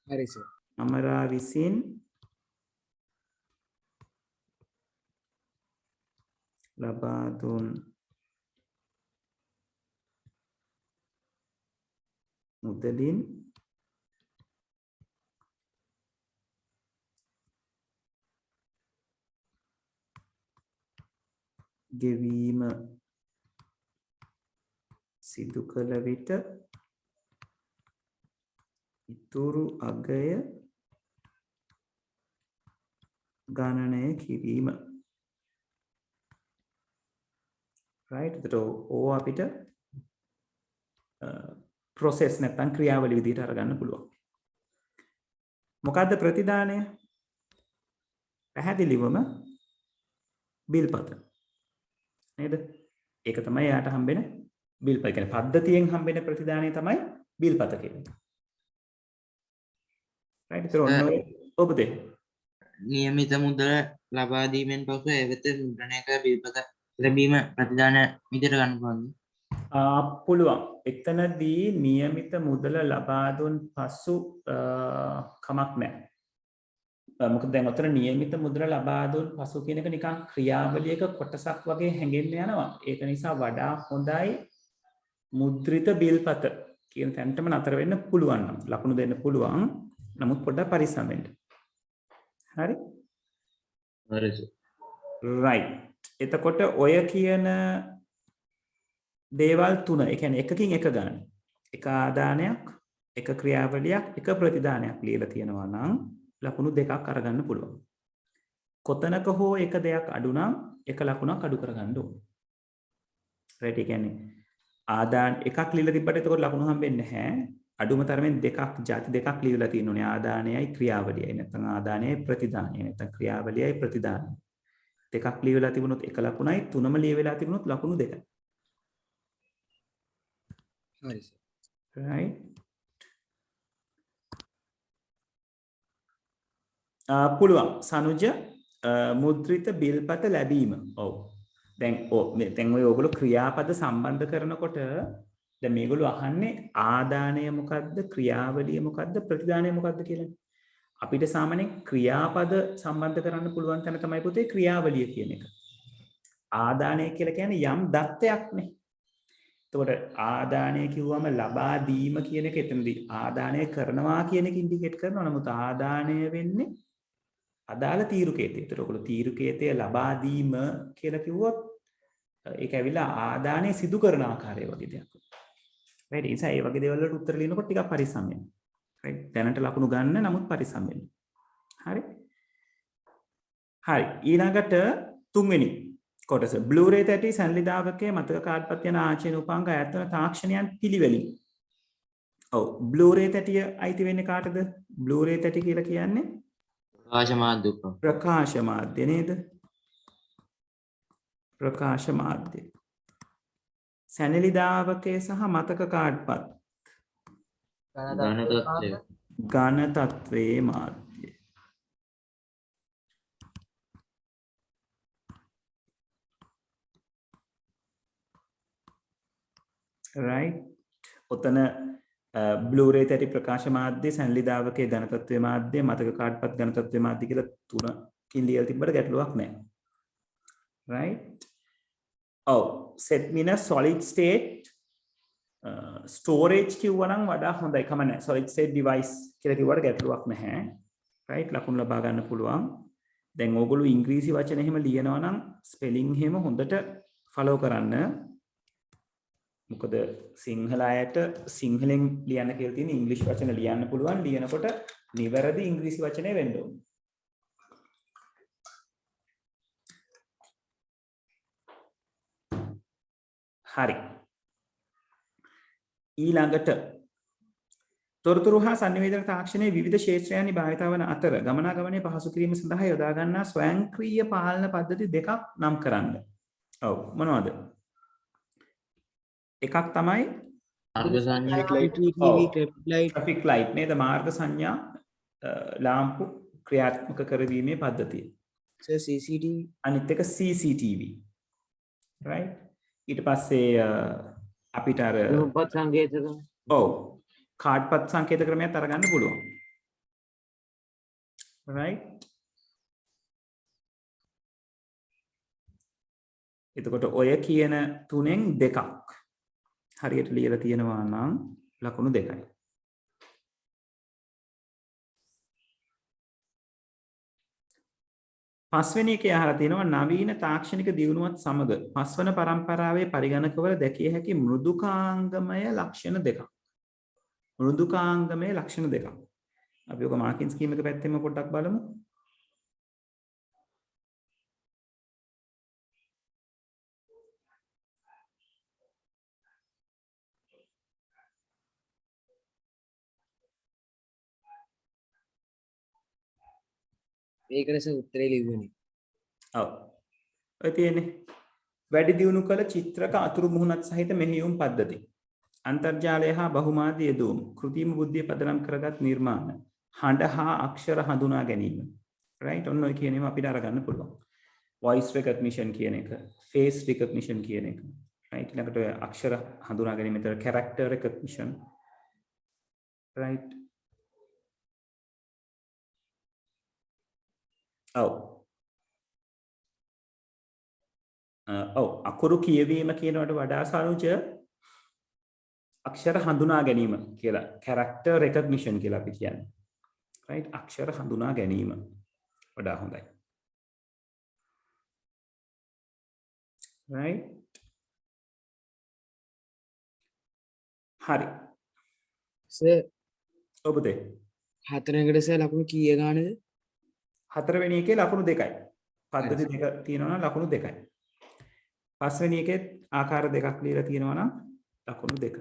Speaker 2: හරි සර්.
Speaker 1: අමරා විසින් ලබා දුන් මුදලින් ගෙවීම සිදු කළ විට ඉතුරු අගය ගණනය කිරීම right එතකොට ඕ අපිට process නැත්නම් ක්‍රියාවලිය විදිහට අරගන්න පුළුවන් මොකද්ද ප්‍රතිදානය පැහැදිලිවම බිල්පත නේද? ඒක තමයි යාට හම්බෙන බිල්පත. ඒ කියන්නේ පද්ධතියෙන් හම්බෙන ප්‍රතිදානය තමයි බිල්පත කියන්නේ. right ඒතර ඔන්න ඔබදේ
Speaker 3: නියමිත මුදල ලබා දීමෙන් පසු ඒ වෙත මුද්‍රණය කර බිල්පත ලැබීම ප්‍රතිදාන විදිහට ගන්න පුළුවන්ද?
Speaker 1: පුළුවන්. එතනදී නියමිත මුදල ලබා දුන් පසු කමක් නැහැ. මොකද දැන් ඔතන නියමිත මුදල ලබා දුන් පසු කියන එක නිකන් ක්‍රියාවලියක කොටසක් වගේ හැංගෙන්න යනවා. ඒක නිසා වඩා හොඳයි මුද්‍රිත බිල්පත කියන තැනටම නතර වෙන්න පුළුවන් නම් ලකුණු දෙන්න පුළුවන්. නමුත් පොඩ්ඩක් පරිස්සම් වෙන්න. හරි?
Speaker 3: හරි.
Speaker 1: right. එතකොට ඔය කියන දේවල් තුන, ඒ කියන්නේ එකකින් එක ගන්න. එක ආදානයක්, එක ක්‍රියාවලියක්, එක ප්‍රතිදානයක් ලියලා තියෙනවා නම් ලකුණු දෙකක් අරගන්න පුළුවන්. කොතනක හෝ එක දෙයක් අඩු නම් එක ලකුණක් අඩු කරගන්න ඕන. right ඒ කියන්නේ ආදාන එකක් ලියලා තිබ්බට එතකොට ලකුණු හම්බෙන්නේ නැහැ. අඩුම තරමෙන් දෙකක් ಜಾති දෙකක් ලියලා තියෙනුනේ ආදානයයි ක්‍රියාවලියයි නැත්නම් ආදානයයි ප්‍රතිදානයයි නැත්නම් ක්‍රියාවලියයි ප්‍රතිදානයයි. දෙකක් ලියලා තිබුණොත් එක ලකුණයි තුනම ලියවිලා තිබුණොත් ලකුණු දෙකයි.
Speaker 2: හරි සර්.
Speaker 1: right පුළුවන් සනුජ මුද්‍රිත බිල්පත ලැබීම. ඔව්. දැන් ඔය ඔයගොල්ලෝ ක්‍රියාපද සම්බන්ධ කරනකොට දැන් මේගොල්ලෝ අහන්නේ ආදානය මොකද්ද ක්‍රියාවලිය මොකද්ද ප්‍රතිදානය මොකද්ද කියලා. අපිට සාමාන්‍යයෙන් ක්‍රියාපද සම්බන්ධ කරන්න පුළුවන් තැන තමයි පුතේ ක්‍රියාවලිය කියන එක. ආදානය කියලා කියන්නේ යම් දත්තයක් නේ. එතකොට ආදානය කිව්වම ලබා දීම කියන එක එතනදී ආදානය කරනවා කියන එක ඉන්ඩිකේට් කරනවා. නමුත් ආදානය වෙන්නේ අදාළ තීරුකේතය. ඒතර ඔයගොල්ලෝ තීරුකේතය ලබා දීම කියලා කිව්වොත් ඒක ඇවිල්ලා ආදානය සිදු කරන ආකාරය වගේ දෙයක්. right ඒ නිසා ඒ වගේ දේවල් වලට උත්තර ලියනකොට ටිකක් පරිස්සම් වෙන්න. right දැනට ලකුණු ගන්න නමුත් පරිස්සම් වෙන්න. හරි. හරි ඊළඟට තුන්වෙනි කොටස බ්ලූරේ තැටි සංලිදාවකයේ මතක කාඩ්පත් යන ආචාර්ය උපාංග අයත්වන තාක්ෂණයන් පිළිවෙලින්. ඔව් බ්ලූරේ තැටිය අයිති වෙන්නේ කාටද? බ්ලූරේ තැටි කියලා කියන්නේ
Speaker 3: ප්‍රකාශ මාධ්‍ය උපක්‍රම.
Speaker 1: ප්‍රකාශ මාධ්‍ය නේද? ප්‍රකාශ මාධ්‍ය. සැනලිදාවකයේ සහ මතක කාඩ්පත්
Speaker 3: ඝන තත්ත්වය.
Speaker 1: ඝන තත්ත්වයේ මාධ්‍ය. right ඔතන බ්ලූරේ තැටි ප්‍රකාශ මාධ්‍ය සැනලිදාවකයේ ඝන තත්ත්වයේ මාධ්‍ය මතක කාඩ්පත් ඝන තත්ත්වයේ මාධ්‍ය කියලා තුනකින් ලියලා තිබ්බට ගැටලුවක් නැහැ. right oh set mean a solid state storage කිව්වනම් වඩා හොඳයි කම නැහැ. solid state device කියලා කිව්වට ගැටලුවක් නැහැ. right ලකුණු ලබා ගන්න පුළුවන්. දැන් ඕගොල්ලෝ ඉංග්‍රීසි වචන එහෙම ලියනවා නම් ස්පෙලිං එහෙම හොඳට ෆලෝ කරන්න. මොකද සිංහල අයට සිංහලෙන් ලියන්න කියලා තියෙන ඉංග්‍රීසි වචන ලියන්න පුළුවන්. ලියනකොට නිවැරදි ඉංග්‍රීසි වචනේ වෙන්න ඕනේ. හරි ඊළඟට තොරතුරු හා සංනිවේදන තාක්ෂණයේ විවිධ ක්ෂේත්‍රයන්හි භාවිත වන අතර ගමනාගමනයේ පහසු කිරීම සඳහා යොදා ගන්නා ස්වයංක්‍රීය පාලන පද්ධති දෙකක් නම් කරන්න. ඔව් මොනවද? එකක් තමයි
Speaker 3: මාර්ග සංඥා
Speaker 1: ට්‍රැෆික් ලයිට් නේද? මාර්ග සංඥා ලාම්පු ක්‍රියාත්මක කරවීමේ පද්ධතිය.
Speaker 2: CCTV
Speaker 1: අනිත් එක CCTV. right ඊට පස්සේ අපිට අර
Speaker 3: රූපත් සංකේතක.
Speaker 1: ඔව් කාඩ්පත් සංකේත ක්‍රමයක් අරගන්න පුළුවන්. right එතකොට ඔය කියන තුනෙන් දෙකක් හරියට ලියලා තියෙනවා නම් ලකුණු 2යි. පස්වෙනි එකේ අහලා තියෙනවා නවීන තාක්ෂණික දියුණුවත් සමග පස්වන පරම්පරාවේ පරිගණකවල දැකිය හැකි මෘදුකාංගමය ලක්ෂණ දෙකක්. මෘදුකාංගමය ලක්ෂණ දෙකක්. අපි ඔක මාකින් ස්කීම් එක පැත්තෙම පොඩ්ඩක් බලමු.
Speaker 2: ඒකටස උත්තරේ ලිව්වනේ.
Speaker 1: ඔව්. ඔය තියෙන්නේ වැඩි දියුණු කළ චිත්‍රක අතුරු මුහුණත් සහිත මෙහෙයුම් පද්ධති. අන්තර්ජාලය හා බහුමාධ්‍ය යෙදවීම, කෘත්‍රිම බුද්ධිය පදනම් කරගත් නිර්මාණ, හඬ හා අක්ෂර හඳුනා ගැනීම. right ඔන්න ඔය කියන ඒවා අපිට අරගන්න පුළුවන්. voice recognition කියන එක, face recognition කියන එක. right ඊළඟට ඔය අක්ෂර හඳුනා ගැනීම විතර character recognition. right ඔව් අකුරු කියවීම කියනවට වඩා සනුජ අක්ෂර හඳුනා ගැනීම කියලා character recognition කියලා අපි කියන්නේ. right අක්ෂර හඳුනා ගැනීම වඩා හොඳයි. right හරි.
Speaker 2: සර්
Speaker 1: ඔබතේ
Speaker 2: හතරකට සර් ලකුණු කීය ගානද?
Speaker 1: හතරවෙනි එකේ ලකුණු 2යි. පද්ධති දෙක තියෙනවා නම් ලකුණු 2යි. පස්වෙනි එකේ ආකාර දෙකක් ලියලා තියෙනවා නම් ලකුණු 2.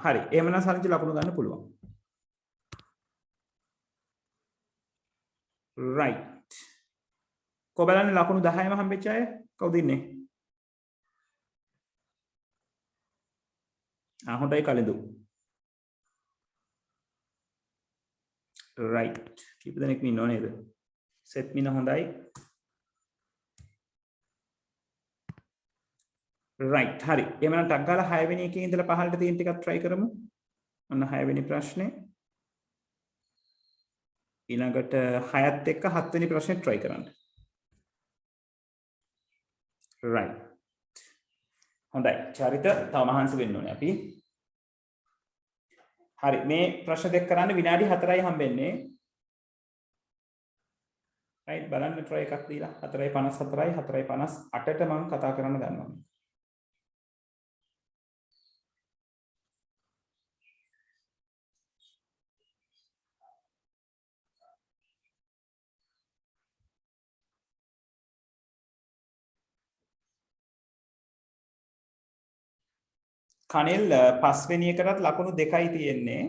Speaker 1: හරි. එහෙමනම් සල්ජි ලකුණු ගන්න පුළුවන්. right. කො බලන්නේ ලකුණු 10ම හම්බෙච්ච අය කවුද ඉන්නේ? හොඳයි කලින්දු. right. කීප දෙනෙක් ඉන්නව නේද? set මින හොඳයි. right හරි. එහෙනම් ටක් ගාලා 6 වෙනි එකේ ඉඳලා පහළට තියෙන ටිකක් try කරමු. ඔන්න 6 වෙනි ප්‍රශ්නේ. ඊළඟට 6ත් එක්ක 7 වෙනි ප්‍රශ්නේ try කරන්න. right. හොඳයි. චරිත තව මහන්සි වෙන්න ඕනේ අපි. හරි මේ ප්‍රශ්න දෙක කරන්න විනාඩි 4යි හම්බෙන්නේ. right බලන්න try එකක් දීලා 4:54යි 4:58ට මම කතා කරන්න ගන්නවා. කනිල් පස්වෙනි එකටත් ලකුණු 2යි තියෙන්නේ.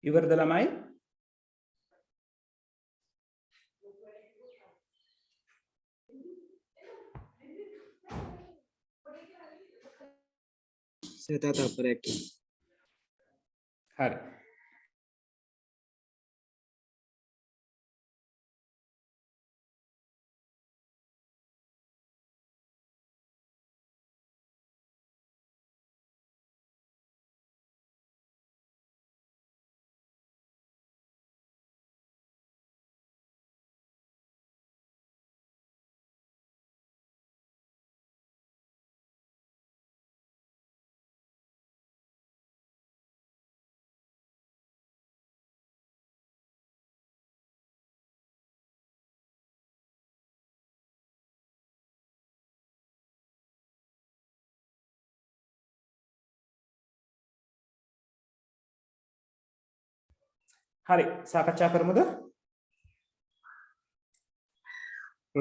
Speaker 1: ඉවරද ළමයි?
Speaker 2: සතා තප්පරයක්
Speaker 1: හරි. හරි සාකච්ඡා කරමුද?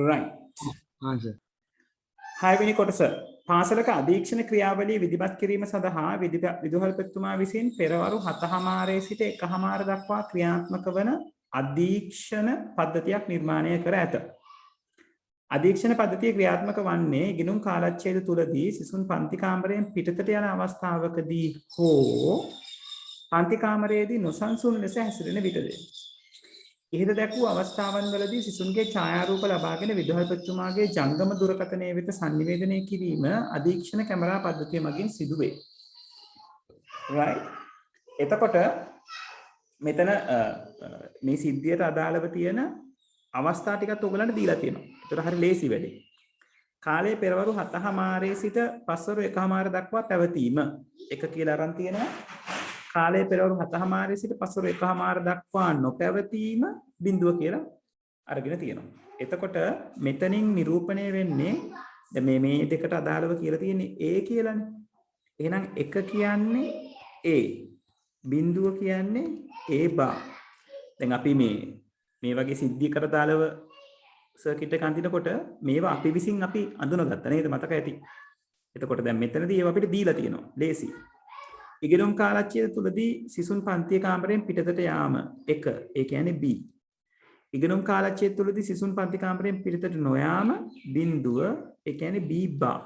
Speaker 1: right.
Speaker 2: ආන්සර්.
Speaker 1: 6 වෙනි කොටස පාසලක අධීක්ෂණ ක්‍රියාවලිය විධිමත් කිරීම සඳහා විදුහල්පතිතුමා විසින් පෙරවරු 7:00 සිට 1:00 දක්වා ක්‍රියාත්මක වන අධීක්ෂණ පද්ධතියක් නිර්මාණය කර ඇත. අධීක්ෂණ පද්ධතිය ක්‍රියාත්මක වන්නේ ඉගෙනුම් කාලච්ඡේද තුලදී සිසුන් පන්ති කාමරයෙන් පිටතට යන අවස්ථාවකදී හෝ පන්ති කාමරයේදී නොසන්සුන් ලෙස හැසිරෙන විටද. ඉහත දැක්වූ අවස්ථාවන් වලදී සිසුන්ගේ ඡායාරූප ලබාගෙන විදුහල්පතිතුමාගේ ජංගම දුරකථනය වෙත සංනිවේදනය කිරීම අධීක්ෂණ කැමරා පද්ධතිය මගින් සිදුවේ. right. එතකොට මෙතන මේ සිද්ධියට අදාළව තියෙන අවස්ථා ටිකත් ඔයගලන්ට දීලා තියෙනවා. ඒතර හරි ලේසි වැඩේ. කාලය පෙරවරු 7:00 සිට පස්වරු 1:00 දක්වා පැවතීම එක කියලා අරන් තියෙනවා. කාලය පෙරවරු 7:00 සිට පස්වරු 1:00 දක්වා නොපැවතීම බිඳුව කියලා අරගෙන තියෙනවා. එතකොට මෙතනින් නිරූපණය වෙන්නේ දැන් මේ දෙකට අදාළව කියලා තියෙන්නේ A කියලානේ. එහෙනම් 1 කියන්නේ A. බිඳුව කියන්නේ A bar. දැන් අපි මේ වගේ සිද්ධියකට අදාළව සර්කිට් එක අඳිනකොට මේවා අපි විසින් අපි අඳුනගත්තා නේද? මතක ඇති. එතකොට දැන් මෙතනදී ඒවා අපිට දීලා තියෙනවා. ලේසි. ඉගෙනුම් කාලච්ඡේද තුලදී සිසුන් පන්ති කාමරයෙන් පිටතට යාම 1. ඒ කියන්නේ B. ඉගෙනුම් කාලච්ඡේද තුලදී සිසුන් පන්ති කාමරයෙන් පිටතට නොයාම බිඳුව. ඒ කියන්නේ B bar.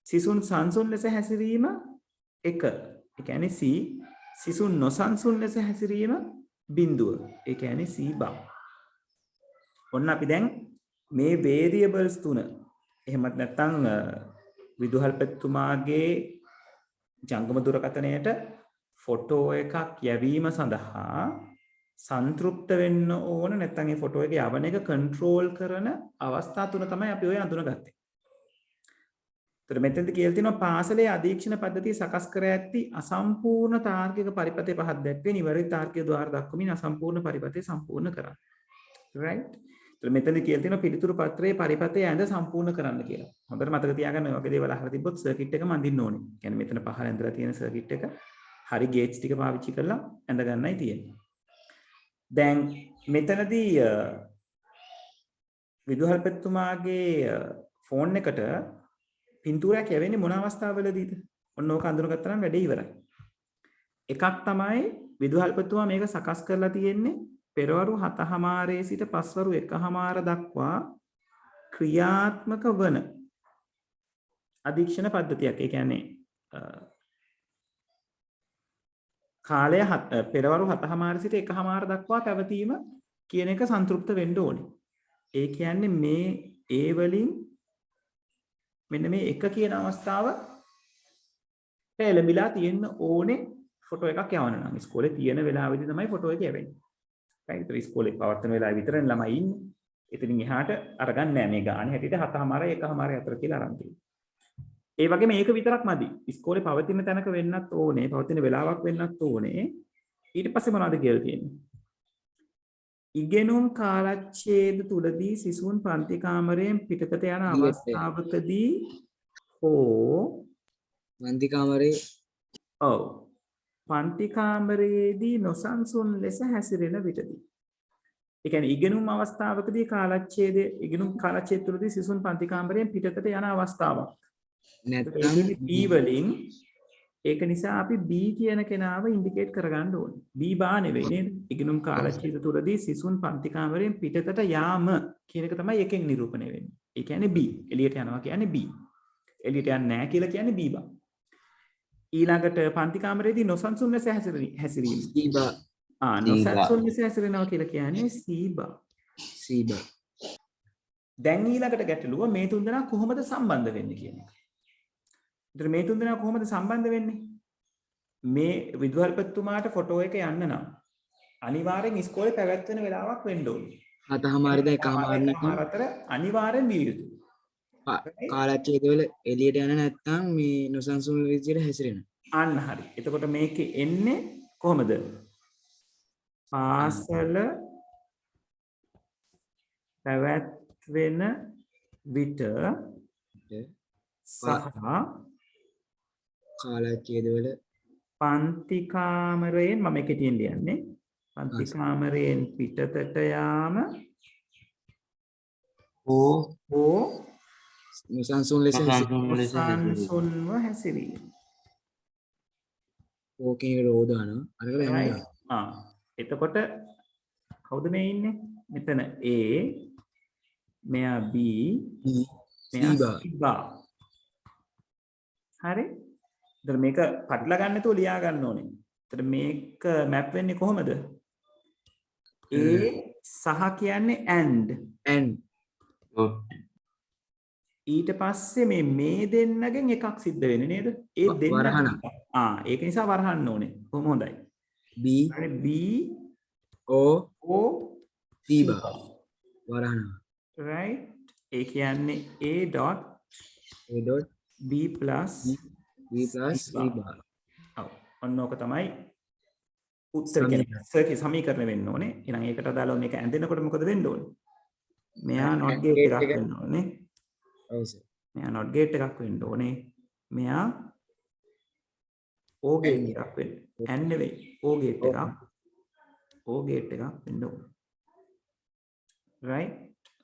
Speaker 1: සිසුන් සංසුන් ලෙස හැසිරීම 1. ඒ කියන්නේ C. සිසුන් නොසන්සුන් ලෙස හැසිරීම බිඳුව. ඒ කියන්නේ C bar. ඔන්න අපි දැන් මේ variables තුන එහෙමත් නැත්නම් විදුහල්පතිතුමාගේ ජංගම දුරකථනයට ෆොටෝ එකක් යැවීම සඳහා සන්තෘප්ත වෙන්න ඕන නැත්නම් ඒ ෆොටෝ එක යවන එක කන්ට්‍රෝල් කරන අවස්ථා තුන තමයි අපි ඔය අඳුනගත්තේ. ඒතර මෙතෙන්ද කියලා තියෙනවා පාසලේ අධීක්ෂණ පද්ධතිය සකස් කර ඇති අසම්පූර්ණ තාර්කික පරිපථය පහක් දැක්වේ නිවැරදි තාර්කික ద్వාර දක්වමින් අසම්පූර්ණ පරිපථය සම්පූර්ණ කරන්න. right. ඒතර මෙතෙන්ද කියලා තියෙනවා පිළිතුරු පත්‍රයේ පරිපථය ඇඳ සම්පූර්ණ කරන්න කියලා. හොඳට මතක තියාගන්න ඔය වගේ දේවල් අහලා තිබ්බොත් සර්කිට් එකම අඳින්න ඕනේ. කියන්නේ මෙතන පහල ඇඳලා තියෙන සර්කිට් එක හරි ගේජ්ස් ටික පාවිච්චි කරලා ඇඳ ගන්නයි තියෙන්නේ. දැන් මෙතනදී විදුහල්පතිතුමාගේ ෆෝන් එකට පින්තූරයක් යවෙන්නේ මොන අවස්ථාවවලදීද? ඔන්න ඕක අඳුනගත්තා නම් වැඩේ ඉවරයි. එකක් තමයි විදුහල්පතිතුමා මේක සකස් කරලා තියෙන්නේ පෙරවරු 7:00 සිට පස්වරු 1:00 දක්වා ක්‍රියාත්මක වන අධීක්ෂණ පද්ධතියක්. ඒ කියන්නේ කාලය පෙරවරු 7:00 සිට 1:00 දක්වා පැවතීම කියන එක සන්තුෂ්ත වෙන්න ඕනේ. ඒ කියන්නේ මේ A වලින් මෙන්න මේ 1 කියන අවස්ථාව එළඹිලා තියෙන්න ඕනේ ෆොටෝ එකක් යවන්න නම්. ඉස්කෝලේ තියෙන වෙලාවෙදී තමයි ෆොටෝ එක යවෙන්නේ. right. ඒතර ඉස්කෝලේ පවත්වන වෙලාවෙ විතරනේ ළමයි ඉන්නේ. එතනින් එහාට අරගන්නේ නැහැ මේ ගානේ හැටියට 7:00 1:00 අතර කියලා අරන් තියෙනවා. ඒ වගේම මේක විතරක් මදි. ඉස්කෝලේ පවතින තැනක වෙන්නත් ඕනේ, පවතින වෙලාවක් වෙන්නත් ඕනේ. ඊට පස්සේ මොනවද කියලා තියෙන්නේ? ඉගෙනුම් කාලච්ඡේද තුලදී සිසුන් පන්ති කාමරයෙන් පිටතට යන අවස්ථාවකදී හෝ
Speaker 2: පන්ති කාමරේ
Speaker 1: ඔව් පන්ති කාමරයේදී නොසන්සුන් ලෙස හැසිරෙන විටදී. ඒ කියන්නේ ඉගෙනුම් අවස්ථාවකදී ඉගෙනුම් කාලච්ඡේද තුලදී සිසුන් පන්ති කාමරයෙන් පිටතට යන අවස්ථාවක්.
Speaker 2: නැත්නම්
Speaker 1: B වලින් ඒක නිසා අපි B කියන කෙනාව ඉන්ඩිකේට් කරගන්න ඕනේ. B බා නෙවෙයි නේද? ඉගෙනුම් කාලච්ඡේද තුලදී සිසුන් පන්ති කාමරයෙන් පිටතට යාම කියන එක තමයි එකෙන් නිරූපණය වෙන්නේ. ඒ කියන්නේ B. එළියට යනවා කියන්නේ B. එළියට යන්නේ නැහැ කියලා කියන්නේ B බා. ඊළඟට පන්ති කාමරයේදී නොසන්සුන් ලෙස හැසිරීම
Speaker 2: C bar.
Speaker 1: නොසන්සුන් ලෙස හැසිරෙනවා කියලා කියන්නේ C බා.
Speaker 2: C bar.
Speaker 1: දැන් ඊළඟට ගැටලුව මේ තුන්දෙනා කොහොමද සම්බන්ධ වෙන්නේ කියන එක. ඒතර මේ තුන්දෙනා කොහොමද සම්බන්ධ වෙන්නේ? මේ විදුහල්පතිතුමාට ෆොටෝ එක යන්න නම් අනිවාර්යෙන් ඉස්කෝලේ පැවැත්වෙන වෙලාවක් වෙන්න ඕනේ.
Speaker 2: 7:00 1:00
Speaker 1: අතර අනිවාර්යෙන් විය යුතුයි.
Speaker 2: කාලච්ඡේදවල එළියට යන නැත්නම් මේ නොසන්සුන් විදියට හැසිරෙනවා.
Speaker 1: අන්න හරි. එතකොට මේකේ එන්නේ කොහොමද? පාසල පැවැත්වෙන විට සහ
Speaker 2: කාලච්ඡේදවල
Speaker 1: පන්ති කාමරයෙන් මම කෙටියෙන් ලියන්නේ පන්ති කාමරයෙන් පිටතට යාම හෝ
Speaker 2: සංසුන් ලෙස
Speaker 1: සංසුන්ව හැසිරීම.
Speaker 2: ඕකේ රෝදාන අරක
Speaker 1: එතකොට කවුද මේ ඉන්නේ? මෙතන A, මෙයා B, මෙයා C. හරි? එතකොට මේක පටලවා ගන්න නැතුව ලියා ගන්න ඕනේ. එතකොට මේක මැප් වෙන්නේ කොහොමද? A සහ කියන්නේ and ඊට පස්සේ මේ දෙන්නගෙන් එකක් සිද්ධ වෙන්නේ නේද? ඒ දෙන්න ඒක නිසා වරහන්න ඕනේ. කොහොම හොඳයි.
Speaker 2: B
Speaker 1: හරි B
Speaker 2: O
Speaker 1: C
Speaker 2: වරහන.
Speaker 1: right? ඒ කියන්නේ A dot B plus
Speaker 2: C bar.
Speaker 1: ඔව්. ඔන්න ඕක තමයි උත්තර කියන්නේ. සර්කිට් සමීකරණ වෙන්න ඕනේ. එහෙනම් ඒකට අදාළව මේක ඇඳෙනකොට මොකද වෙන්න ඕනේ? මෙයා not gate එකක් වෙන්න ඕනේ.
Speaker 2: ඔව් සර්.
Speaker 1: මෙයා not gate එකක් වෙන්න ඕනේ. මෙයා O gate එකක් වෙන්න. and නෙවෙයි O gate එකක්. O gate එකක් වෙන්න ඕනේ. right?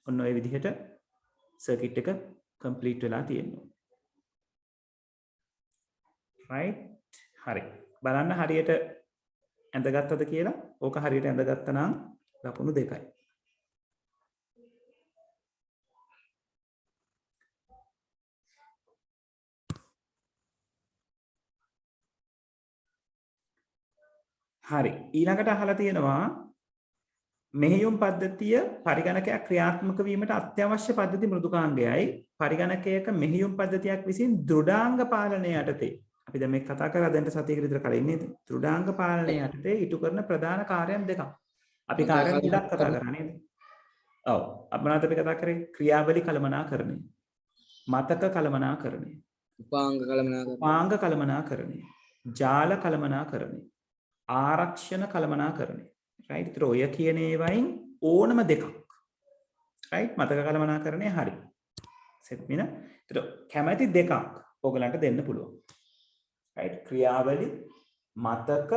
Speaker 1: ඔන්න ඔය විදිහට සර්කිට් එක complete වෙලා තියෙනවා. right? හරි. බලන්න හරියට ඇඳගත්තද කියලා. ඕක හරියට ඇඳගත්තා නම් ලකුණු 2යි. හරි. ඊළඟට අහලා තියෙනවා මෙහෙයුම් පද්ධතිය පරිගණකයක් ක්‍රියාත්මක වීමට අත්‍යවශ්‍ය පද්ධති මෘදුකාංගයයි පරිගණකයක මෙහෙයුම් පද්ධතියක් විසින් දෘඩාංග පාලනය යටතේ අපි දැන් මේක කතා කරලා දැන් සතියකට විතර කලින් නේද දෘඩාංග පාලනය යටතේ ඉටු කරන ප්‍රධාන කාර්යයන් දෙකක් අපි කාර්යයන් දෙකක් කතා කරා නේද ඔව් අපි මොනවද අපි කතා කරේ ක්‍රියාවලි කළමනාකරණය මතක කළමනාකරණය උපාංග කළමනාකරණය ජාල කළමනාකරණය ආරක්ෂණ කළමනාකරණය right ඒතර ඔය කියන ඒවායින් ඕනම දෙකක් right මතක කළමනාකරණය හරි set මින ඒතර කැමැති දෙකක් ඔයගලන්ට දෙන්න පුළුවන් right ක්‍රියාවලි මතක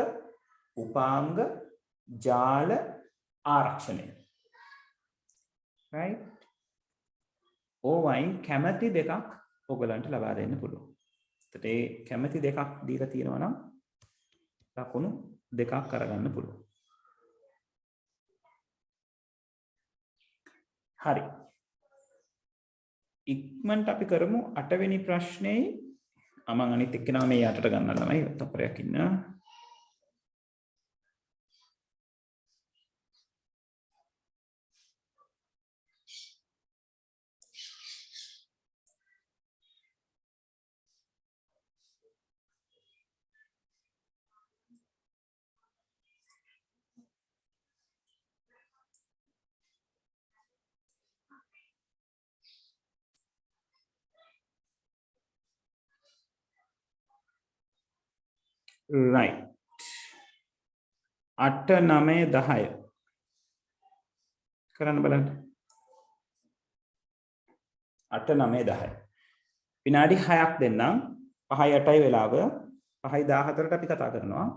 Speaker 1: උපාංග ජාල ආරක්ෂණය right ඕවයින් කැමැති දෙකක් ඔයගලන්ට ලබා දෙන්න පුළුවන් ඒතට ඒ කැමැති දෙකක් දීලා තියෙනවා නම් ලකුණු දෙකක් කරගන්න පුළුවන් හරි ඉක්මනට අපි කරමු 8 වෙනි ප්‍රශ්නේ මම අනිත් එක්කෙනා මේ යටට ගන්න ළමයි තපරයක් ඉන්න right 8 9 10 කරන්න බලන්න 8 9 10 විනාඩි 6ක් දෙන්නම් 5යි 8යි වෙලාව 5යි 14ට අපි කතා කරනවා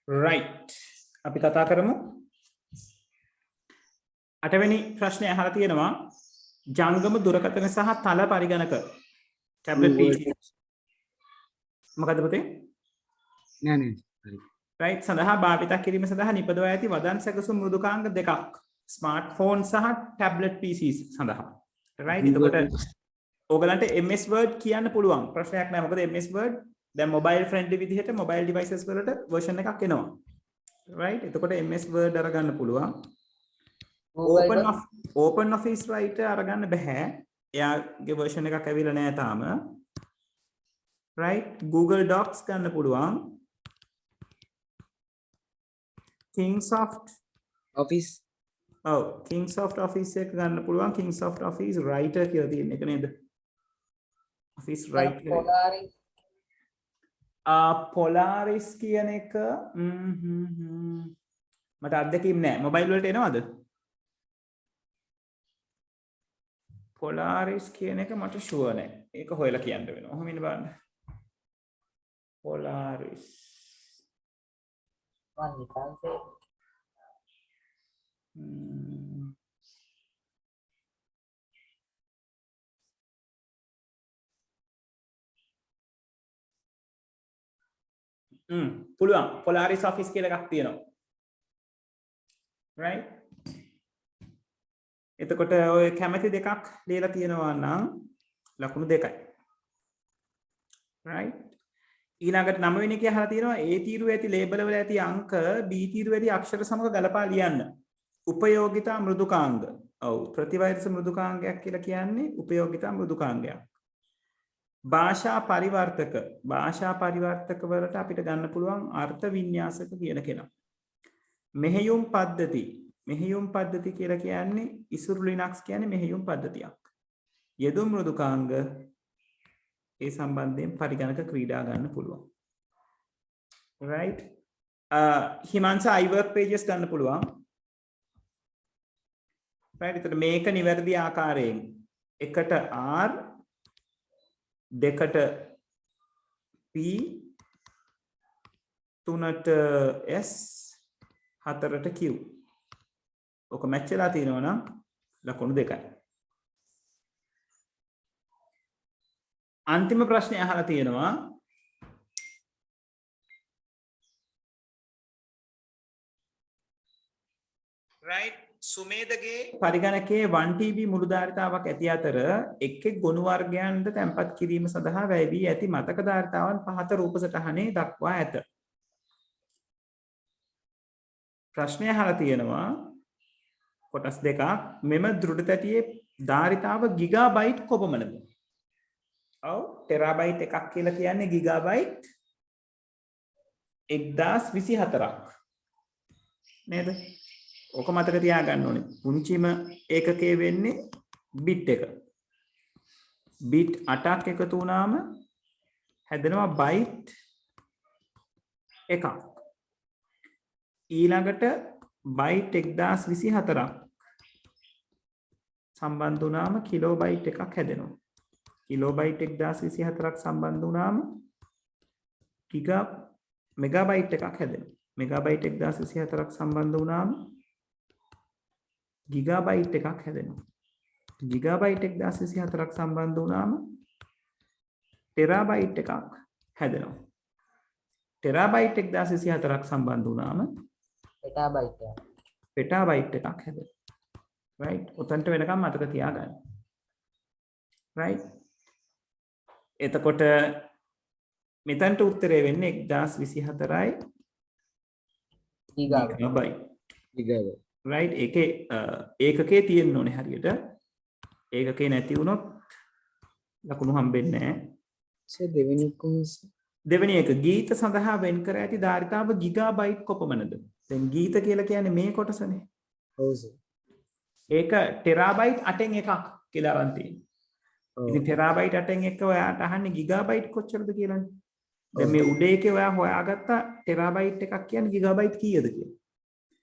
Speaker 1: right අපි කතා කරමු 8 වෙනි ප්‍රශ්නය අහලා තියෙනවා ජංගම දුරකථන සහ තල පරිගණක ටැබ්ලට් PC මොකද පුතේ
Speaker 2: නෑ නෑ හරි
Speaker 1: right සඳහා භාවිත කිරීම සඳහා නිපදවා ඇති වදන් සැකසුම් මෘදුකාංග දෙකක් ස්මාර්ට්ෆෝන් සහ ටැබ්ලට් PCs සඳහා right එතකොට ඕගලන්ට MS Word කියන්න පුළුවන් ප්‍රශ්නයක් නෑ මොකද MS Word දැන් mobile friendly විදිහට mobile devices වලට version එකක් එනවා right එතකොට MS Word අරගන්න පුළුවන් open office writer අරගන්න බෑ එයාගේ version එකක් ඇවිල්ලා නෑ තාම right Google Docs ගන්න පුළුවන් Kingsoft
Speaker 2: office
Speaker 1: Kingsoft Office එක ගන්න පුළුවන් Kingsoft Office writer කියලා තියෙන එක නේද Office writer Polaris කියන එක මට අත්දැකීම් නෑ මොබයිල් වලට එනවද Polaris කියන එක මට ෂුවර් නෑ ඒක හොයලා කියන්න වෙනවා ඔහොම ඉන්න බලන්න Polaris පුළුවන් Polaris Office කියලා එකක් තියෙනවා right එතකොට ඔය කැමැති දෙකක් ලියලා තියෙනවා නම් ලකුණු දෙකයි right ඊළඟට 9 වෙනි එකේ අහලා තියෙනවා A තීරුවේ ඇති ලේබල් වල ඇති අංක B තීරුවේ ඇති අක්ෂර සමග ගලපා ලියන්න උපයෝගිතා මෘදුකාංග ඔව් ප්‍රතිවෛරස මෘදුකාංගයක් කියලා කියන්නේ උපයෝගිතා මෘදුකාංගයක් භාෂා පරිවර්තක වලට අපිට ගන්න පුළුවන් අර්ථ වින්‍යාසක කියන කෙනා මෙහෙයුම් පද්ධති කියලා කියන්නේ ඉසුරු ලිනක්ස් කියන්නේ මෙහෙයුම් පද්ධතියක් යෙදුම් මෘදුකාංග ඒ සම්බන්ධයෙන් පරිගණක ක්‍රීඩා ගන්න පුළුවන් right හිමංස iWork pages ගන්න පුළුවන් right එතකොට මේක නිවැරදි ආකාරයෙන් එකට R දෙකට P තුනට S හතරට Q ඔක මැච් වෙලා තියෙනවා නම් ලකුණු දෙකයි අන්තිම ප්‍රශ්නේ අහලා තියෙනවා right සුමේදගේ පරිගණකයේ 1TB මුළු ධාරිතාවක් ඇති අතර එක් ගොනු වර්ගයන්ද තැන්පත් කිරීම සඳහා වැය වී ඇති මතක ධාරිතාවන් පහත රූප සටහනේ දක්වා ඇත ප්‍රශ්නය අහලා තියෙනවා කොටස් දෙකක් මෙම දෘಢතතියේ ධාරිතාව ගිගාබයිට් කොපමණද ඔව් ටෙරාබයිට් එකක් කියලා කියන්නේ ගිගාබයිට් 1024ක් නේද ඕක මතක තියාගන්න ඕනේ පුංචිම ඒකකයේ වෙන්නේ බිට් එක බිට් 8ක් එකතු වුණාම හැදෙනවා බයිට් එකක් ඊළඟට බයිට් 1024ක් සම්බන්ධ වුණාම කිලෝබයිට් එකක් හැදෙනවා කිලෝබයිට් 1024ක් සම්බන්ධ වුණාම මෙගාබයිට් එකක් හැදෙනවා මෙගාබයිට් 1024ක් සම්බන්ධ වුණාම ගිගාබයිට් එකක් හැදෙනවා ගිගාබයිට් 1024ක් සම්බන්ධ වුණාම ටෙරාබයිට් එකක් හැදෙනවා ටෙරාබයිට් 1024ක් සම්බන්ධ වුණාම පෙටාබයිට් එකක් හැදෙනවා right උතන්ට වෙනකම් මතක තියාගන්න right එතකොට මෙතනට උත්තරේ වෙන්නේ 1024යි ගිගාබයිට් right ඒකේ ඒකකේ තියෙන්න ඕනේ හරියට ඒකකේ නැති වුණොත් ලකුණු හම්බෙන්නේ නැහැ දෙවෙනි එක ගීත සඳහා වෙන් කර ඇති ධාරිතාව ගිගාබයිට් කොපමණද දැන් ගීත කියලා කියන්නේ මේ කොටසනේ ඔව් සර් ඒක ටෙරාබයිට් 8න් එකක් කියලා අරන් තියෙනවා ඉතින් ටෙරාබයිට් 8න් එක ඔයාට අහන්නේ ගිගාබයිට් කොච්චරද කියලානේ දැන් මේ උඩ එකේ ඔයා හොයාගත්ත ටෙරාබයිට් එකක් කියන්නේ ගිගාබයිට් කීයද කියලා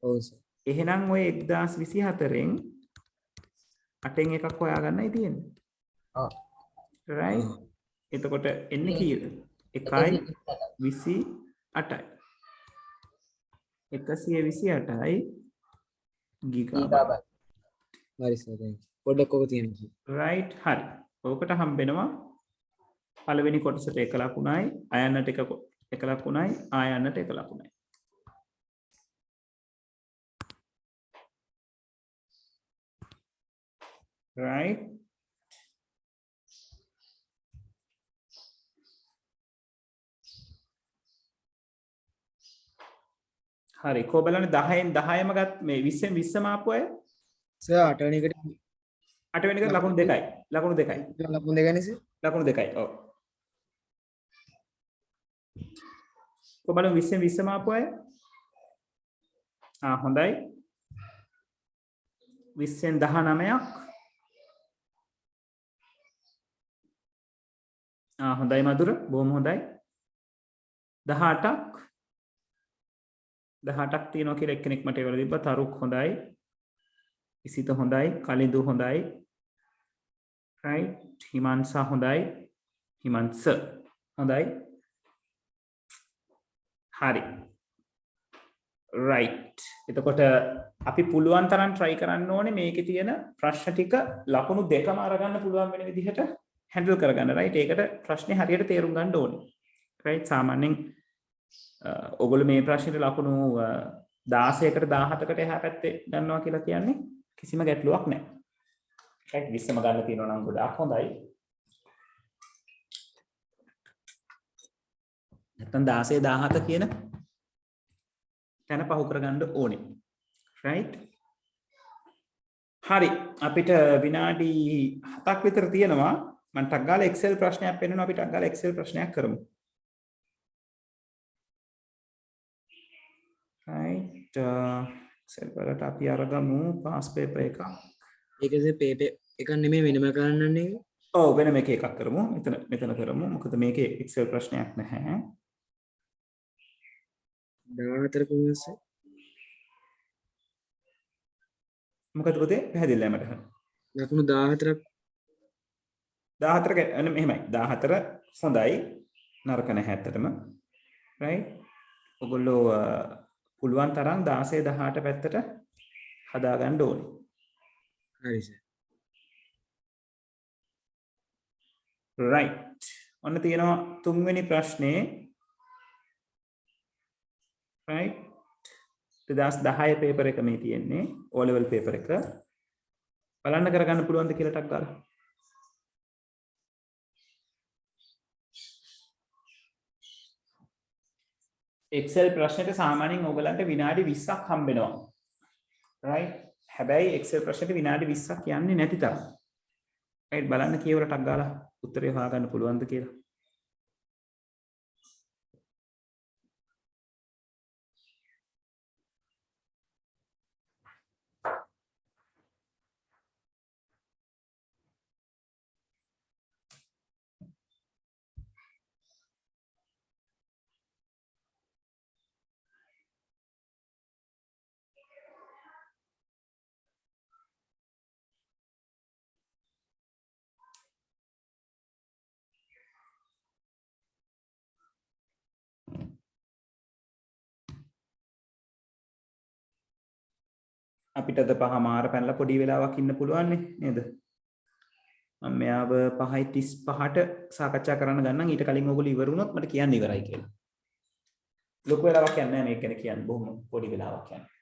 Speaker 1: ඔව් සර් එහෙනම් ඔය 1024න් 8න් එකක් හොයාගන්නයි තියෙන්නේ ඔව් right එතකොට එන්නේ කීයද 1යි 28යි 128යි ගිගාබයිට්.
Speaker 2: ගීගාබයිට්. හරි සර් දැන් පොඩ්ඩක් ඔක තියෙනවා.
Speaker 1: රයිට් හරි. ඕකට හම්බෙනවා පළවෙනි කොටසට 1 ලකුණයි අයන්නට 1 ලකුණයි ආයන්නට 1 ලකුණයි. right හරි කෝ බලන්න 10න් 10ම ගත් මේ 20න් 20ම ආපු අය
Speaker 2: සර් 8 වෙනි එකට
Speaker 1: 8 වෙනි එකට ලකුණු දෙකයි ලකුණු දෙකයි
Speaker 2: ලකුණු දෙකනේ සර්.
Speaker 1: ලකුණු දෙකයි ඔව් කෝ බලන්න 20න් 20ම ආපු අය හොඳයි 20න් 19ක් හොඳයි මధుර බොහොම හොඳයි 18ක් 18ක් තියෙනවා කියලා එක්කෙනෙක් මට ඒවල තිබ්බා තරුක් හොඳයි ඉසිත හොඳයි කලින්දු හොඳයි right හිමන්සා හොඳයි හිමන්ස හොඳයි හරි right එතකොට අපි පුළුවන් තරම් try කරන්න ඕනේ මේකේ තියෙන ප්‍රශ්න ටික ලකුණු දෙකම අරගන්න පුළුවන් වෙන විදිහට handle කරගන්න right ඒකට ප්‍රශ්නේ හරියට තේරුම් ගන්න ඕනේ right සාමාන්‍යයෙන් ඔගොල්ලෝ මේ ප්‍රශ්නෙට ලකුණු 16කට 17කට එහා පැත්තේ ගන්නවා කියලා කියන්නේ කිසිම ගැටලුවක් නැහැ. right 20ම ගන්න තියෙනවා නම් ගොඩාක් හොඳයි. නැත්නම් 16 17 කියන තැන පහු කරගන්න ඕනේ. right හරි අපිට විනාඩි 7ක් විතර තියෙනවා. මම ටක් ගාලා Excel ප්‍රශ්නයක් පෙන්නනවා අපි ටක් ගාලා Excel ප්‍රශ්නයක් කරමු. right Excel වලට අපි අරගමු past paper එකක්.
Speaker 2: ඒක සර් පේපර් එකක් නෙමෙයි වෙනම කරන්නන්නේ.
Speaker 1: ඔව් වෙනම එකක් කරමු. මෙතන කරමු. මොකද මේකේ Excel ප්‍රශ්නයක් නැහැ.
Speaker 2: 14 කොහොමද සර්?
Speaker 1: මොකද පුතේ පැහැදිලිලා මට.
Speaker 2: ලකුණු 14ක්
Speaker 1: 14 මෙහෙමයි 14 හොඳයි නරක නැහැ ඇත්තටම right ඔයගොල්ලෝ පුළුවන් තරම් 16 18 පැත්තට හදා ගන්න ඕනේ.
Speaker 2: හරි සර්.
Speaker 1: right ඔන්න තියෙනවා තුන්වෙනි ප්‍රශ්නේ right 2010 පේපර් එක මේ තියෙන්නේ O level පේපර් එක බලන්න කරගන්න පුළුවන්ද කියලා ටක් ගාලා Excel ප්‍රශ්නෙට සාමාන්‍යයෙන් ඕගලන්ට විනාඩි 20ක් හම්බ වෙනවා. right? හැබැයි Excel ප්‍රශ්නෙට විනාඩි 20ක් යන්නේ නැති තරම්. right බලන්න කීවර ටක් ගාලා උත්තරේ හොයාගන්න පුළුවන්ද කියලා. අපිට අද පහමාර පැනලා පොඩි වෙලාවක් ඉන්න පුළුවන් නේද? මම මෙයාව 5:35ට සාකච්ඡා කරන්න ගන්නම් ඊට කලින් ඔයගොල්ලෝ ඉවර වුණොත් මට කියන්න ඉවරයි කියලා. ලොකු වෙලාවක් යන්නේ නැහැ මේක ගැන කියන්න බොහොම පොඩි වෙලාවක් යන්නේ.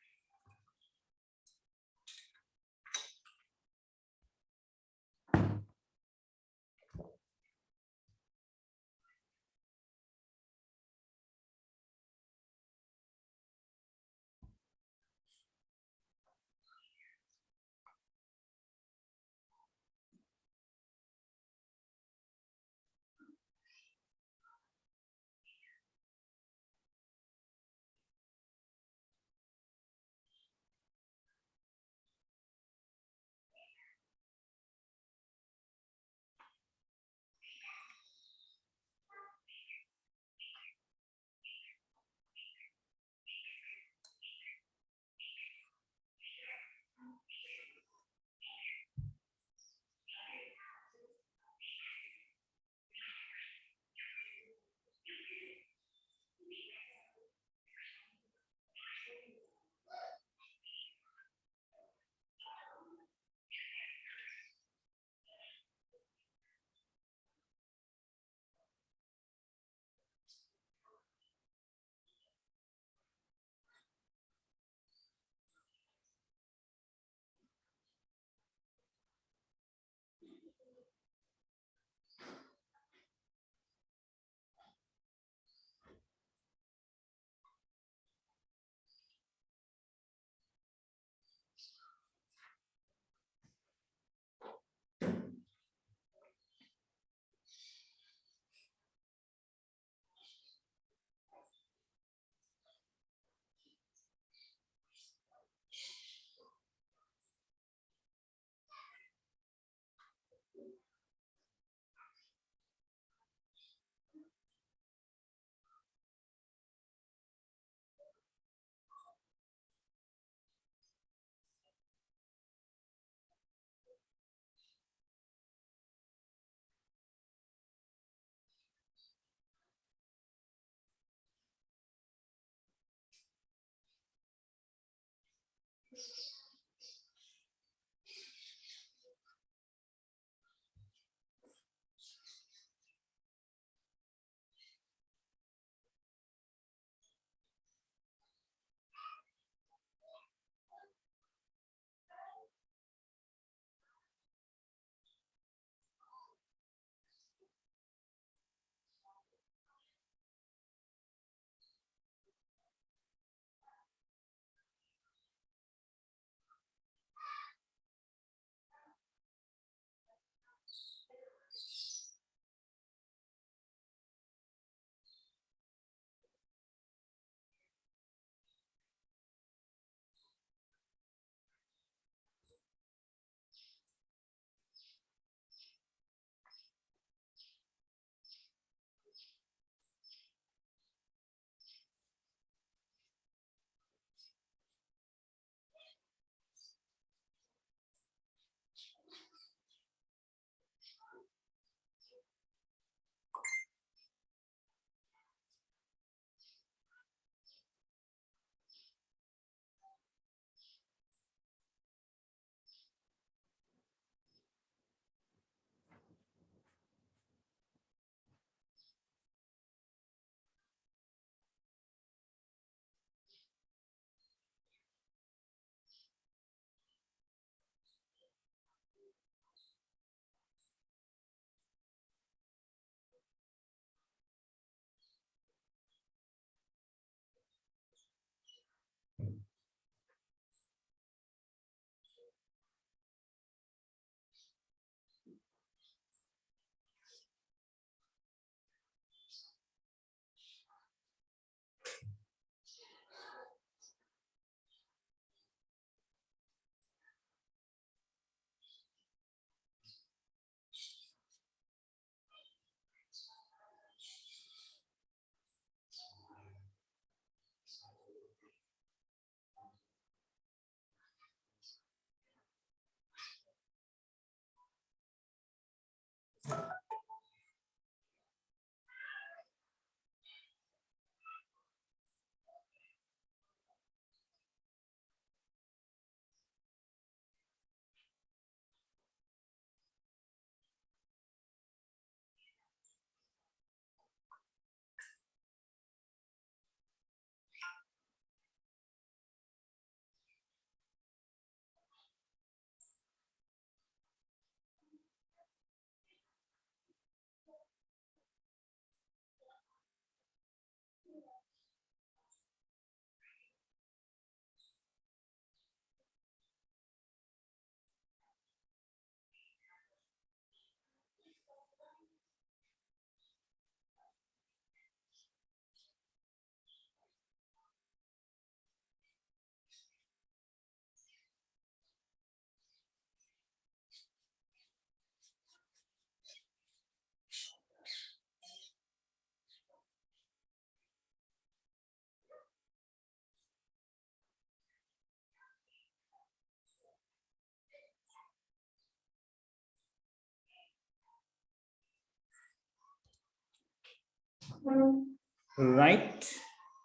Speaker 1: right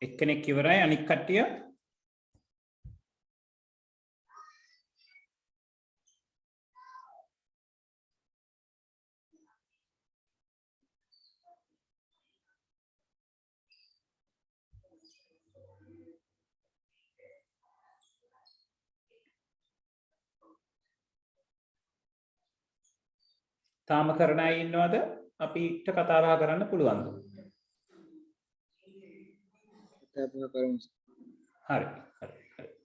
Speaker 1: එක්කෙනෙක් ඉවරයි අනික් කට්ටිය තාම කරන අය ඉන්නවද අපිට කතා බහ කරන්න පුළුවන්ද හරි හරි හරි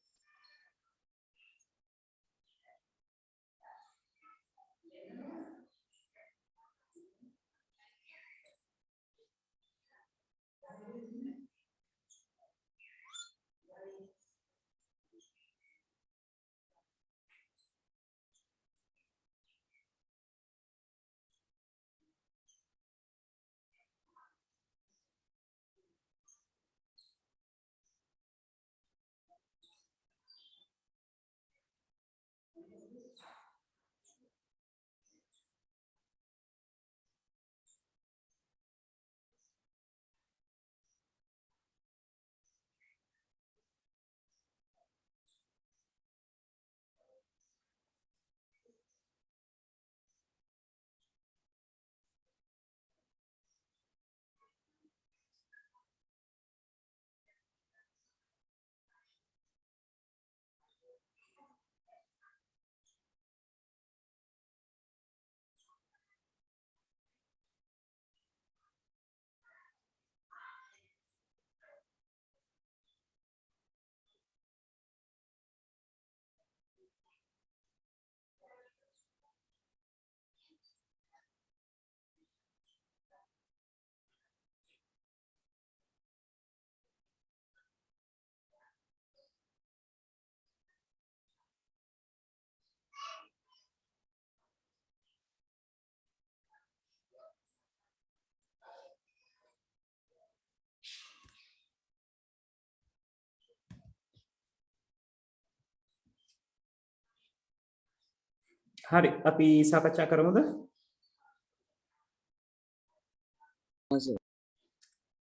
Speaker 1: හරි අපි සාකච්ඡා කරමුද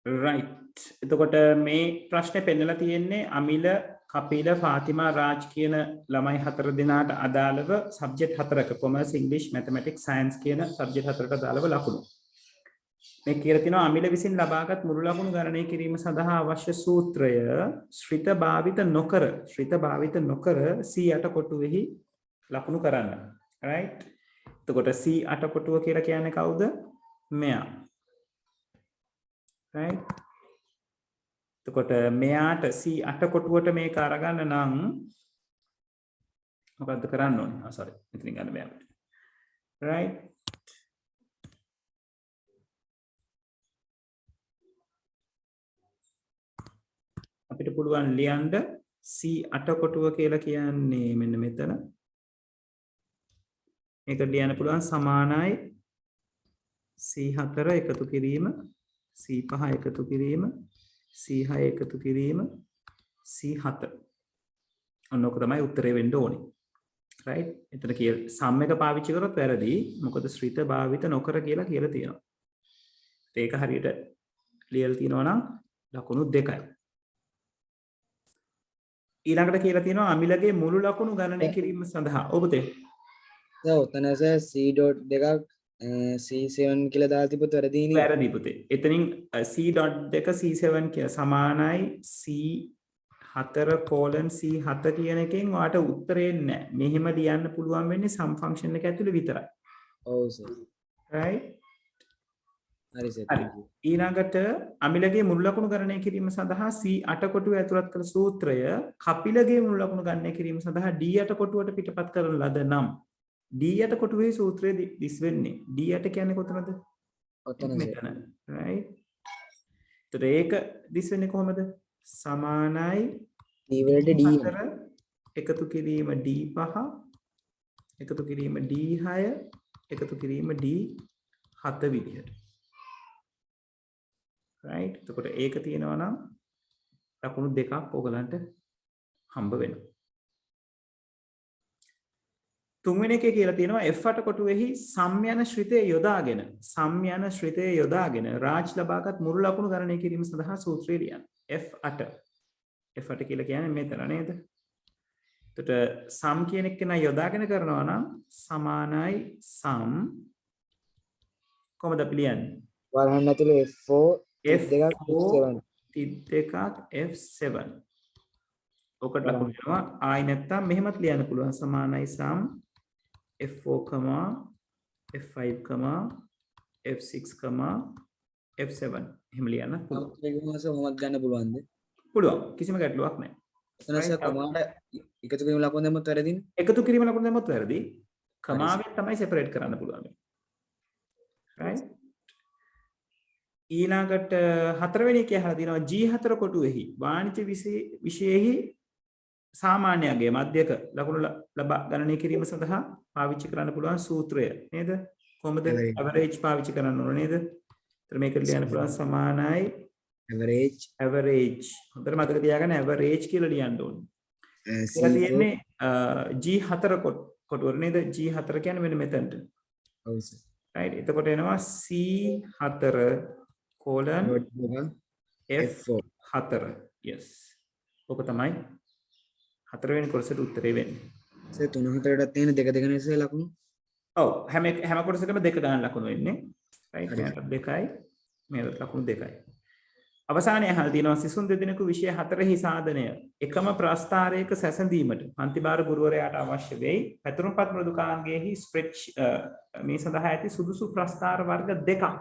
Speaker 1: right එතකොට මේ ප්‍රශ්නේ පෙන්නලා තියෙන්නේ අමිල කපිල ෆාතිමා රාජ් කියන ළමයි හතර දෙනාට අදාළව සබ්ජෙක්ට් හතරක කොමර්ස් ඉංග්‍රීසි මැතමැටික්ස් සයන්ස් කියන සබ්ජෙක්ට් හතරකට අදාළව ලකුණු මේ කියලා තිනවා අමිල විසින් ලබාගත් මුළු ලකුණු ගණනය කිරීම සඳහා අවශ්‍ය සූත්‍රය ශ්‍රිත භාවිත නොකර C8 කොටුවෙහි ලකුණු කරන්න right එතකොට C8 කොටුව කියලා කියන්නේ කවුද මෙයා right එතකොට මෙයාට C8 කොටුවට මේක අරගන්න නම් මොකද්ද කරන්න ඕනේ sorry මෙතනින් ගන්න බෑ right අපිට පුළුවන් ලියන්න C8 කොටුව කියලා කියන්නේ මෙන්න මෙතන මේක ලියන්න පුළුවන් සමානයි C4 එකතු කිරීම C5 එකතු කිරීම C6 එකතු කිරීම C7 ඔන්න ඔක තමයි උත්තරේ වෙන්න ඕනේ right එතන කිය සම් එක පාවිච්චි කරොත් වැරදි මොකද ශ්‍රිත භාවිත නොකර කියලා තියෙනවා ඒක හරියට ලියලා තියෙනවා නම් ලකුණු දෙකයි ඊළඟට කියලා තියෙනවා අමිලගේ මුළු ලකුණු ගණනය කිරීම සඳහා ඔබතේ
Speaker 2: ඔතන C ඩොට් දෙකක් C7 කියලා දාලා තිබුත් වැරදිනේ
Speaker 1: වැරදි පුතේ එතනින් C ඩොට් දෙක C7 කිය සමානයි C4 C7 කියන එකෙන් ඔයාට උත්තරේ නැහැ මෙහෙම ලියන්න පුළුවන් වෙන්නේ සම් ෆන්ක්ෂන් එක ඇතුලේ විතරයි
Speaker 2: ඔව් සර්
Speaker 1: right
Speaker 2: හරි සර්
Speaker 1: ඊළඟට අමිලගේ මුළු ලකුණු ගණනය කිරීම සඳහා C8 කොටුව ඇතුළත් කළ සූත්‍රය කපිලගේ මුළු ලකුණු ගණනය කිරීම සඳහා D8 කොටුවට පිටපත් කරන ලද නම් D8 කොටුවේ සූත්‍රය දිස් වෙන්නේ D8 කියන්නේ කොතනද
Speaker 2: ඔතන
Speaker 1: මෙතන right එතකොට ඒක දිස් වෙන්නේ කොහමද සමානයි
Speaker 2: D වලට D
Speaker 1: එකතු කිරීම D5 එකතු කිරීම D6 එකතු කිරීම D7 විදිහට right එතකොට ඒක තියෙනවා නම් ලකුණු දෙකක් ඔයගලන්ට හම්බ වෙනවා තුන්වෙනි එකේ කියලා තියෙනවා F8 කොටුවේහි සම්යන ශ්‍රිතය යොදාගෙන රාජ් ලබාගත් මුරු ලකුණු ගණනය කිරීම සඳහා සූත්‍රය ලියන්න. F8 කියලා කියන්නේ මෙතන නේද? එතකොට සම් කියන එක නා යොදාගෙන කරනවා නම් සමානයි සම් කොහොමද අපි ලියන්නේ?
Speaker 2: වරහන් ඇතුළේ F4
Speaker 1: දෙකක් F7 ඔකට ලකුණු වෙනවා. ආයි නැත්තම් මෙහෙමත් ලියන්න පුළුවන් සමානයි සම් F4, F5, F6, F7 එහෙම ලියන්න පුළුවන්.
Speaker 2: ඒක මාස කොහොමද ගන්න පුළුවන්ද?
Speaker 1: පුළුවන්. කිසිම ගැටලුවක් නැහැ.
Speaker 2: එතනස කමාන්ඩ් එකතු කිරීම ලකුණු දැම්මොත් වැරදිනේ.
Speaker 1: එකතු කිරීම ලකුණු දැම්මොත් වැරදි. කමාවෙන් තමයි සෙපරේට් කරන්න පුළුවන්. right? ඊළඟට හතරවෙනි එකේ අහලා තියෙනවා G4 කොටුවේහි වාණිජ්‍ය විෂයෙහි සාමාන්‍යයේ මධ්‍යක ලකුණු ලබා ගණනය කිරීම සඳහා පාවිච්චි කරන්න පුළුවන් සූත්‍රය නේද? කොහොමද average පාවිච්චි කරන්න ඕන නේද? එතන මේක ලියන්න පුළුවන් සමානයි average. හොඳට මතක තියාගන්න average කියලා ලියන්න ඕනේ. ඒක තියෙන්නේ G4 කොටුවර නේද? G4 කියන්නේ මෙන්න මෙතනට.
Speaker 2: ඔව් සර්.
Speaker 1: right එතකොට එනවා C4 colon F4 yes ඔක තමයි හතරවෙනි කොටසට උත්තරේ වෙන්නේ.
Speaker 2: සර් 3-4ටත් තියෙන 2 නේද ලකුණු?
Speaker 1: ඔව් හැම කොටසකම 2 ගන්න ලකුණු වෙන්නේ. right මේකට 2යි මේකට ලකුණු 2යි. අවසානයේ අහලා තියෙනවා සිසුන් දෙදෙනෙකු විෂය 4හි සාධනය එකම ප්‍රස්ථාරයක සැසඳීමට පන්තිභාර ගුරුවරයාට අවශ්‍ය වෙයි. පැතුරුම්පත් මෘදුකාංගයේහි මේ සඳහා ඇති සුදුසු ප්‍රස්ථාර වර්ග 2ක්.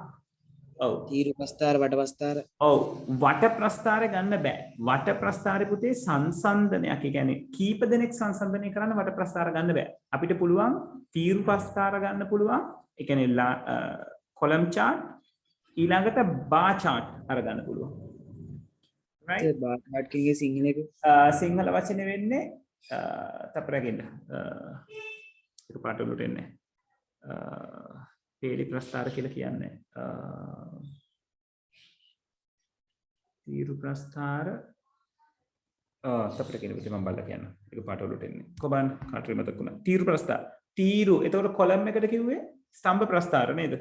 Speaker 1: ඔව්
Speaker 2: තීරු ප්‍රස්ථාර වට ප්‍රස්ථාර.
Speaker 1: ඔව් වට ප්‍රස්ථාරය ගන්න බෑ. වට ප්‍රස්ථාරේ පුතේ සංසන්දනයක්. ඒ කියන්නේ කීප දෙනෙක් සංසන්දනය කරන්න වට ප්‍රස්ථාර ගන්න බෑ. අපිට පුළුවන් තීරු ප්‍රස්ථාර ගන්න පුළුවන්. ඒ කියන්නේ කොලම් chart ඊළඟට බා chart අරගන්න පුළුවන්. right
Speaker 2: බා chart කියේ සිංහල එක
Speaker 1: සිංහල වචනේ වෙන්නේ තපරගෙන්න ඒක පාට වලට එන්නේ පේලි ප්‍රස්ථාර කියලා කියන්නේ තීරු ප්‍රස්ථාර තපරගෙන්න පිට මම බලලා කියන්න ඒක පාට වලට එන්නේ කොබන් කාටරි මතක වුණා තීරු ප්‍රස්ථාර තීරු එතකොට කොලම් එකට කිව්වේ ස්තම්භ ප්‍රස්ථාර නේද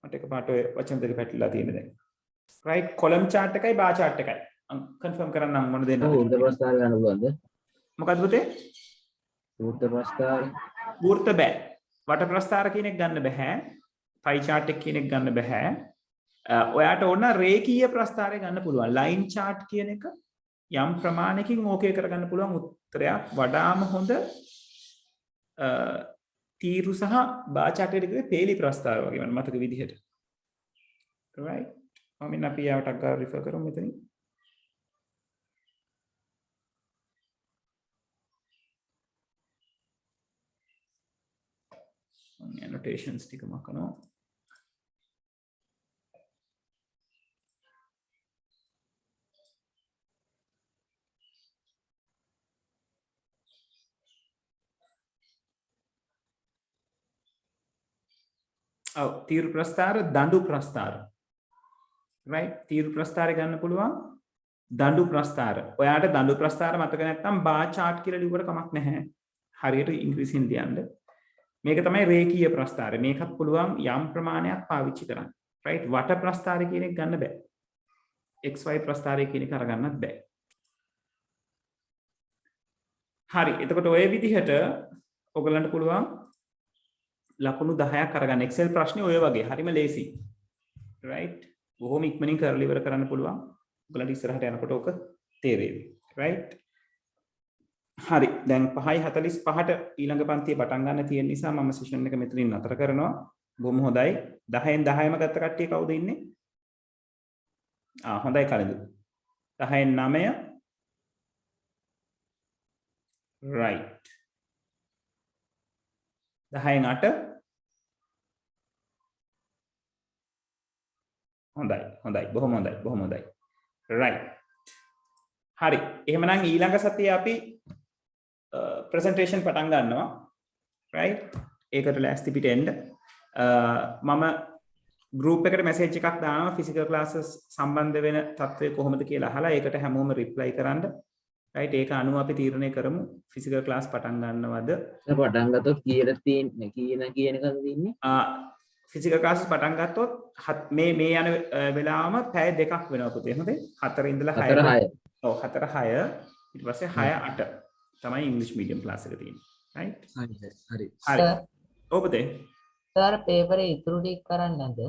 Speaker 1: මට එක පාට ඔය වචන දෙක පැටලලා තියෙන දැන් right column chart එකයි bar chart එකයි confirm කරන්න මොන දෙන්නද
Speaker 2: වෘත්ත ප්‍රස්ථාර ගන්න පුළුවන්ද
Speaker 1: මොකද්ද පුතේ
Speaker 2: වෘත්ත ප්‍රස්ථාර
Speaker 1: වෘත්ත බෑ වට ප්‍රස්ථාර කියන එක ගන්න බෑ pie chart එක කියන එක ගන්න බෑ ඔයාට ඕන රේඛීය ප්‍රස්ථාරය ගන්න පුළුවන් line chart කියන එක යම් ප්‍රමාණයකින් ඕකේ කරගන්න පුළුවන් උත්තරයක් වඩාම හොඳ තීරු සහ බා chart එකේ පේලි ප්‍රස්ථාර වගේ මම මතක විදිහට right මම අපි යාවටක් ගාව රිෆර් කරමු මෙතනින් මම annotations ටික මකනවා ඔව් තීරු ප්‍රස්ථාර දඬු ප්‍රස්ථාර right තීරු ප්‍රස්ථාරය ගන්න පුළුවන් දඬු ප්‍රස්ථාර ඔයාට දඬු ප්‍රස්ථාර මතක නැත්නම් බා chart කියලා ලියුවට කමක් නැහැ හරියට ඉංග්‍රීසියෙන් ලියන්න මේක තමයි රේඛීය ප්‍රස්ථාරය මේකත් පුළුවන් යම් ප්‍රමාණයක් පාවිච්චි කරන්න right වට ප්‍රස්ථාරය කියන එක ගන්න බෑ xy ප්‍රස්ථාරය කියන එක අරගන්නත් බෑ හරි එතකොට ඔය විදිහට ඔයගලන්ට පුළුවන් ලකුණු 10ක් අරගන්න Excel ප්‍රශ්නේ ඔය වගේ හරිම ලේසි right බොහොම ඉක්මනින් කරලා ඉවර කරන්න පුළුවන් ඔයගලන්ට ඉස්සරහට යනකොට ඕක තේරෙවි right හරි දැන් 5:45ට ඊළඟ පන්තිය පටන් ගන්න තියෙන නිසා මම සෙෂන් එක මෙතනින් නතර කරනවා බොහොම හොඳයි 10න් 10ම ගත්ත කට්ටිය කවුද ඉන්නේ හොඳයි කලින්ද 10න් 9 right 10න් 8 හොඳයි බොහොම හොඳයි right හරි එහෙමනම් ඊළඟ සතියේ අපි presentation පටන් ගන්නවා right ඒකට ලෑස්ති පිට එන්න මම group එකට message එකක් දානවා physical classes සම්බන්ධ වෙන තත්ත්වය කොහොමද කියලා අහලා ඒකට හැමෝම reply කරන්න right ඒක අනුව අපි තීරණය කරමු ෆිසිකල් ක්ලාස් පටන් ගන්නවද
Speaker 4: පටන් ගත්තොත් කීයට තියෙන්නේ කියන එකද තියෙන්නේ
Speaker 1: ෆිසිකල් ක්ලාස් පටන් ගත්තොත් මේ යන වෙලාවම පැය දෙකක් වෙනවා පුතේ හොඳේ 4 ඉඳලා 6 ඔව් 4 6 ඊට පස්සේ 6 8 තමයි ඉංග්‍රීසි මීඩියම් ක්ලාස් එක තියෙන්නේ right
Speaker 4: හරි
Speaker 1: හරි ඔව් පුතේ
Speaker 5: සර් පේපරේ ඉතුරු ටික කරන්නේ නැද්ද